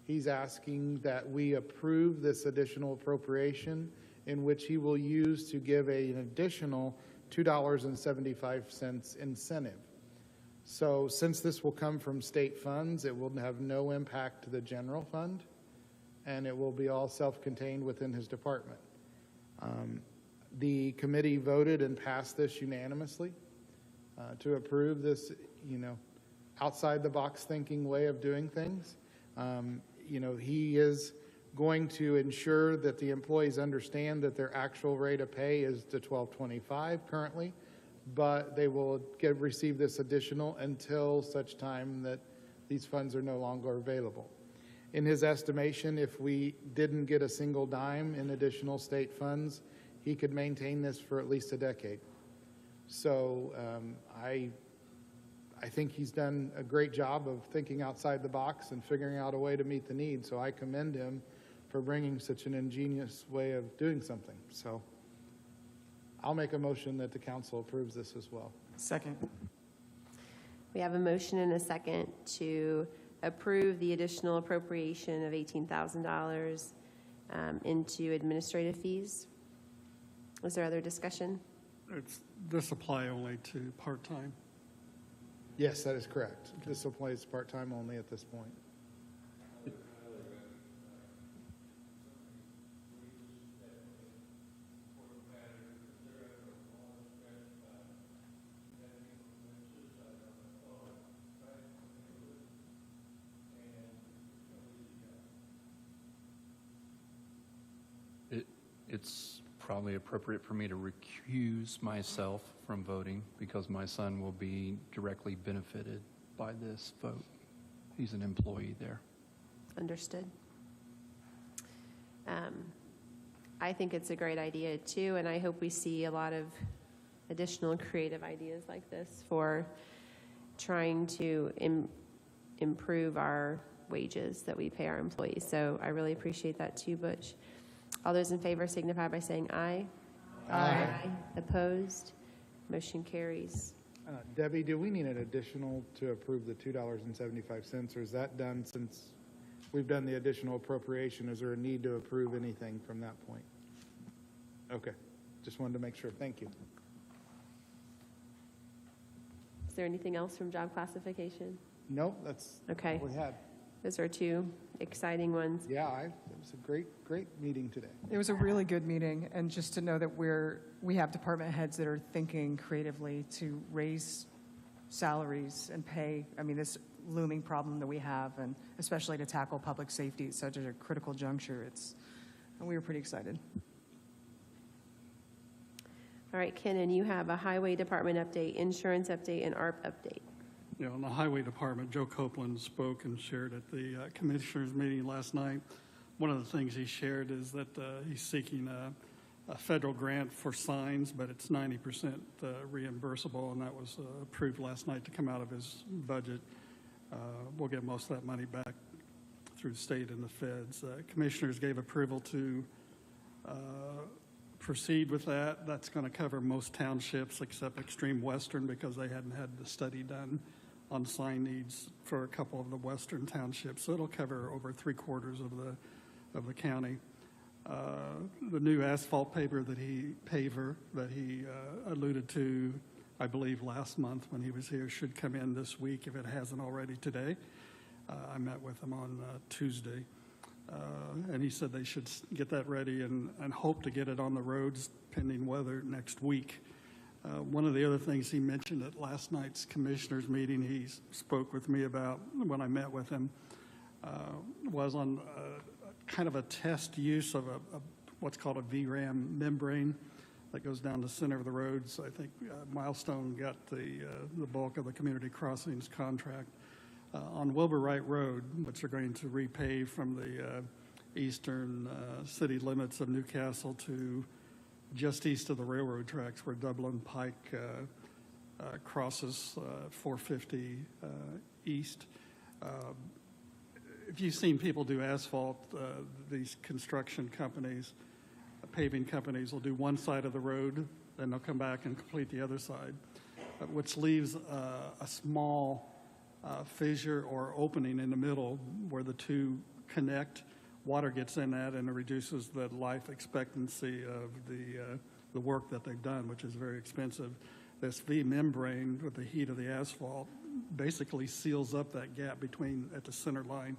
Speaker 8: He's asking that we approve this additional appropriation, in which he will use to give an additional $2.75 incentive. So since this will come from state funds, it will have no impact to the general fund, and it will be all self-contained within his department. The committee voted and passed this unanimously to approve this, outside the box thinking way of doing things. He is going to ensure that the employees understand that their actual rate of pay is to $12.25 currently, but they will receive this additional until such time that these funds are no longer available. In his estimation, if we didn't get a single dime in additional state funds, he could maintain this for at least a decade. So I think he's done a great job of thinking outside the box and figuring out a way to meet the need. So I commend him for bringing such an ingenious way of doing something. So I'll make a motion that the council approves this as well.
Speaker 3: Second.
Speaker 5: We have a motion and a second to approve the additional appropriation of $18,000 into administrative fees. Is there other discussion?
Speaker 6: This apply only to part-time?
Speaker 8: Yes, that is correct. This applies part-time only at this point.
Speaker 9: It's probably appropriate for me to recuse myself from voting because my son will be directly benefited by this vote. He's an employee there.
Speaker 5: Understood. I think it's a great idea too, and I hope we see a lot of additional creative ideas like this for trying to improve our wages that we pay our employees. So I really appreciate that too, Butch. All those in favor signify by saying aye. Aye. Opposed? Motion carries.
Speaker 8: Debbie, do we need an additional to approve the $2.75, or is that done since we've done the additional appropriation? Is there a need to approve anything from that point? Okay. Just wanted to make sure. Thank you.
Speaker 5: Is there anything else from job classification?
Speaker 8: Nope, that's
Speaker 5: okay.
Speaker 8: all we had.
Speaker 5: Those are 2 exciting ones.
Speaker 8: Yeah, it was a great meeting today.
Speaker 3: It was a really good meeting, and just to know that we have department heads that are thinking creatively to raise salaries and pay. I mean, this looming problem that we have, and especially to tackle public safety at such a critical juncture, and we were pretty excited.
Speaker 5: All right, Kenan, you have a highway department update, insurance update, and ARP update.
Speaker 6: Yeah, in the highway department, Joe Copeland spoke and shared at the commissioners meeting last night. One of the things he shared is that he's seeking a federal grant for signs, but it's 90% reimbursable, and that was approved last night to come out of his budget. We'll get most of that money back through the state and the feds. Commissioners gave approval to proceed with that. That's going to cover most townships except Extreme Western, because they hadn't had the study done on sign needs for a couple of the western townships. So it'll cover over 3/4 of the county. The new asphalt paver that he alluded to, I believe last month when he was here, should come in this week if it hasn't already today. I met with him on Tuesday. And he said they should get that ready and hope to get it on the roads pending weather next week. One of the other things he mentioned at last night's commissioners meeting, he spoke with me about when I met with him, was on kind of a test use of what's called a VRAM membrane that goes down the center of the roads. I think Milestone got the bulk of the community crossings contract. On Wilbur Wright Road, which are going to repave from the eastern city limits of Newcastle to just east of the railroad tracks where Dublin Pike crosses 450 east. If you've seen people do asphalt, these construction companies, paving companies will do one side of the road, then they'll come back and complete the other side, which leaves a small fissure or opening in the middle where the two connect. Water gets in that and it reduces the life expectancy of the work that they've done, which is very expensive. This V membrane with the heat of the asphalt basically seals up that gap between at the center line,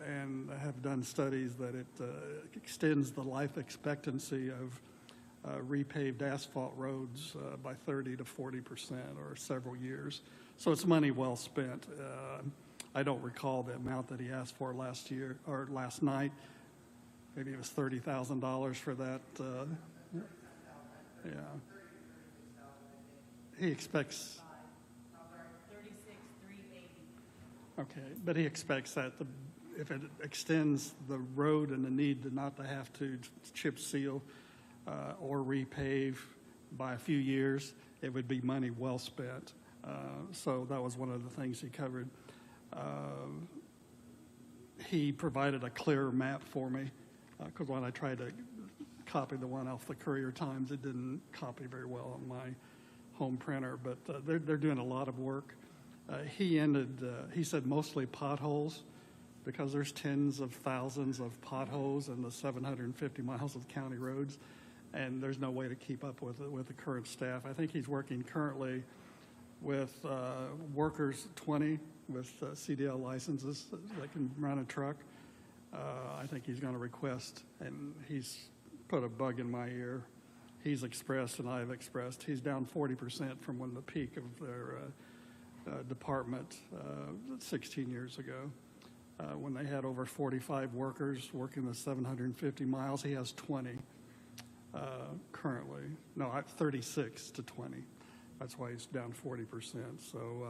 Speaker 6: and have done studies that it extends the life expectancy of repaved asphalt roads by 30 to 40% or several years. So it's money well spent. I don't recall the amount that he asked for last year or last night. Maybe it was $30,000 for that. Yeah. He expects. Okay, but he expects that if it extends the road and the need to not to have to chip seal or repave by a few years, it would be money well spent. So that was one of the things he covered. He provided a clearer map for me because when I tried to copy the one off the Courier Times, it didn't copy very well on my home printer, but they're doing a lot of work. He said mostly potholes because there's tens of thousands of potholes in the 750 miles of county roads, and there's no way to keep up with it with the current staff. I think he's working currently with workers 20 with CDL licenses that can run a truck. I think he's going to request, and he's put a bug in my ear. He's expressed, and I've expressed, he's down 40% from when the peak of their department 16 years ago, when they had over 45 workers working the 750 miles. He has 20 currently. No, 36 to 20. That's why he's down 40%. So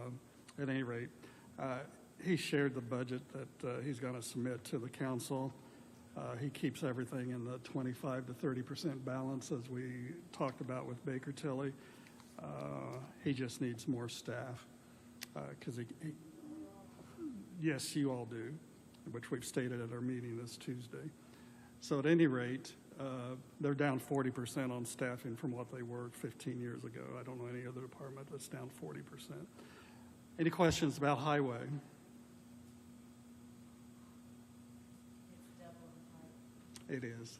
Speaker 6: at any rate, he shared the budget that he's going to submit to the council. He keeps everything in the 25 to 30% balance, as we talked about with Baker Tilly. He just needs more staff because yes, you all do, which we've stated at our meeting this Tuesday. So at any rate, they're down 40% on staffing from what they were 15 years ago. I don't know any other department that's down 40%. Any questions about highway? It is.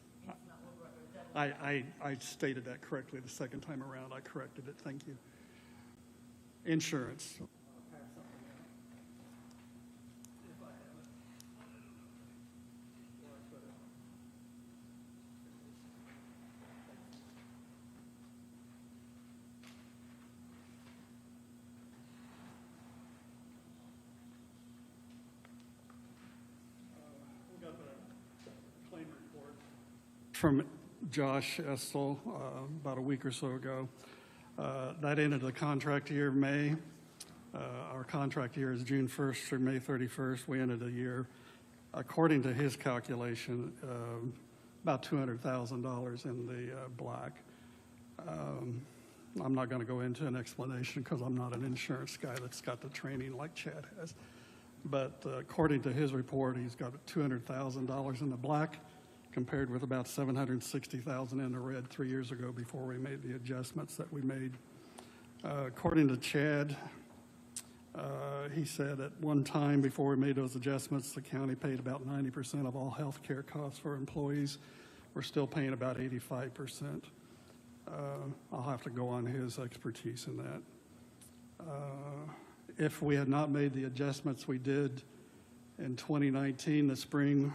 Speaker 6: I stated that correctly the second time around. I corrected it. Thank you. Insurance. From Josh Estel about a week or so ago. That ended the contract year May. Our contract year is June 1st through May 31st. We ended the year, according to his calculation, about $200,000 in the black. I'm not going to go into an explanation because I'm not an insurance guy that's got the training like Chad has. But according to his report, he's got $200,000 in the black, compared with about $760,000 in the red 3 years ago before we made the adjustments that we made. According to Chad, he said at one time before we made those adjustments, the county paid about 90% of all health care costs for employees. We're still paying about 85%. I'll have to go on his expertise in that. If we had not made the adjustments we did in 2019, the spring,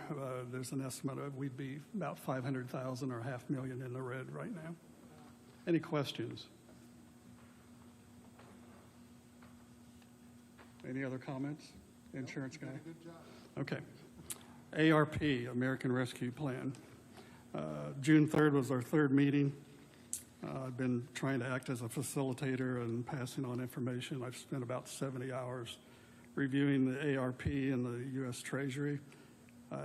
Speaker 6: there's an estimate of we'd be about 500,000 or $500,000 in the red right now. Any questions? Any other comments? Insurance guy? Good job. Okay. ARP, American Rescue Plan. June 3rd was our third meeting. I've been trying to act as a facilitator and passing on information. I've spent about 70 hours reviewing the ARP and the U.S. Treasury.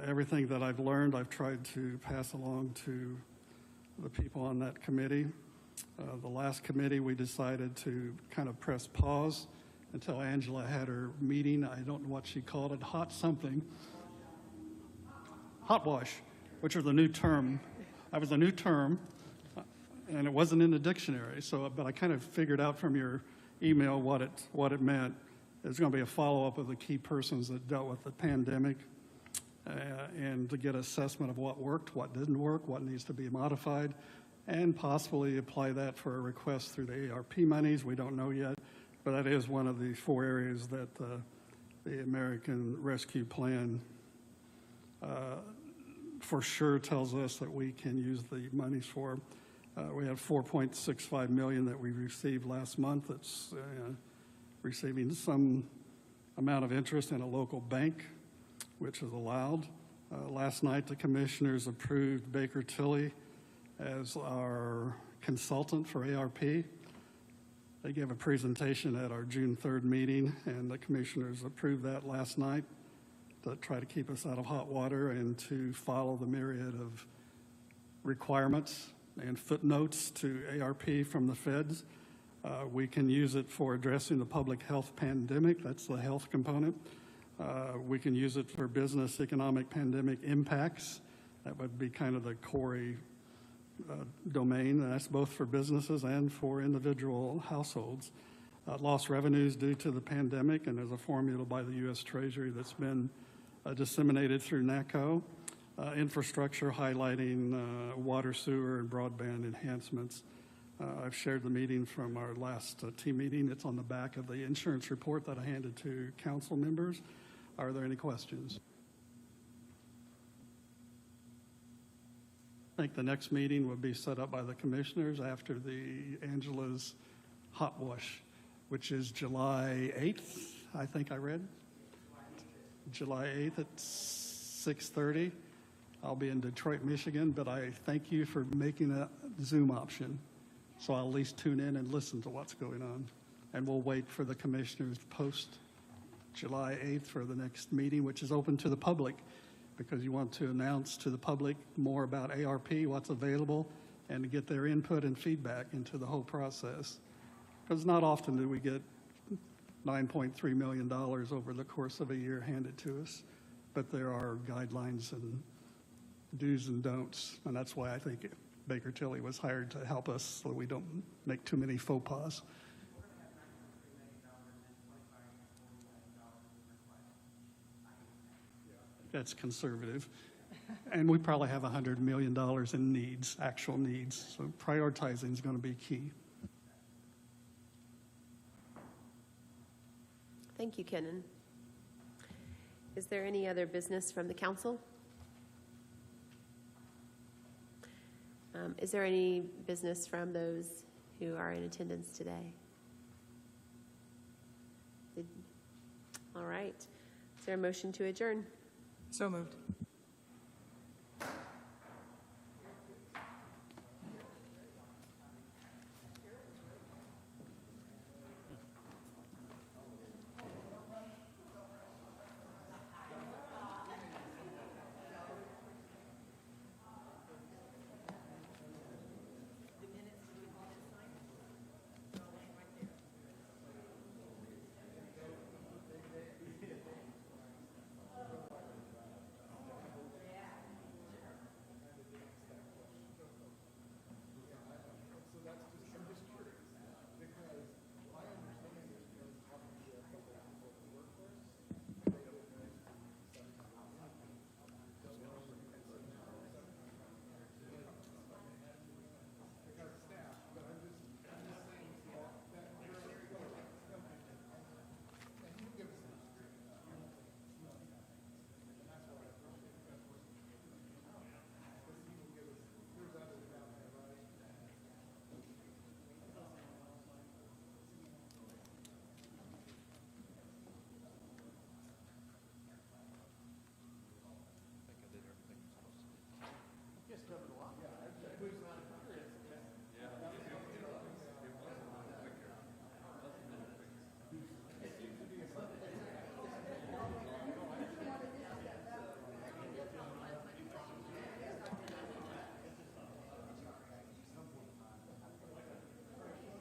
Speaker 6: Everything that I've learned, I've tried to pass along to the people on that committee. The last committee, we decided to kind of press pause until Angela had her meeting. I don't know what she called it, hot something. Hot wash, which was a new term. That was a new term, and it wasn't in the dictionary. So, but I kind of figured out from your email what it meant. There's going to be a follow-up of the key persons that dealt with the pandemic, and to get assessment of what worked, what didn't work, what needs to be modified, and possibly apply that for a request through the ARP monies. We don't know yet, but that is one of the 4 areas that the American Rescue Plan for sure tells us that we can use the monies for. We have $4.65 million that we received last month. It's receiving some amount of interest in a local bank, which is allowed. Last night, the commissioners approved Baker Tilly as our consultant for ARP. They gave a presentation at our June 3rd meeting, and the commissioners approved that last night to try to keep us out of hot water and to follow the myriad of requirements and footnotes to ARP from the feds. We can use it for addressing the public health pandemic. That's the health component. We can use it for business economic pandemic impacts. That would be kind of the Corey domain, and that's both for businesses and for individual households. Lost revenues due to the pandemic, and there's a formula by the U.S. Treasury that's been disseminated through NACO. Infrastructure highlighting water, sewer, and broadband enhancements. I've shared the meeting from our last team meeting. It's on the back of the insurance report that I handed to council members. Are there any questions? I think the next meeting will be set up by the commissioners after the Angela's hot wash, which is July 8th, I think I read. July 8th at 6:30. I'll be in Detroit, Michigan, but I thank you for making a Zoom option. So I'll at least tune in and listen to what's going on. And we'll wait for the commissioners to post July 8th for the next meeting, which is open to the public, because you want to announce to the public more about ARP, what's available, and to get their input and feedback into the whole process. Because not often do we get $9.3 million over the course of a year handed to us, but there are guidelines and do's and don'ts, and that's why I think Baker Tilly was hired to help us so we don't make too many faux pas. That's conservative. And we probably have $100 million in needs, actual needs, so prioritizing is going to be key.
Speaker 5: Thank you, Kenan. Is there any other business from the council? Is there any business from those who are in attendance today? All right. Is there a motion to adjourn?
Speaker 3: So moved.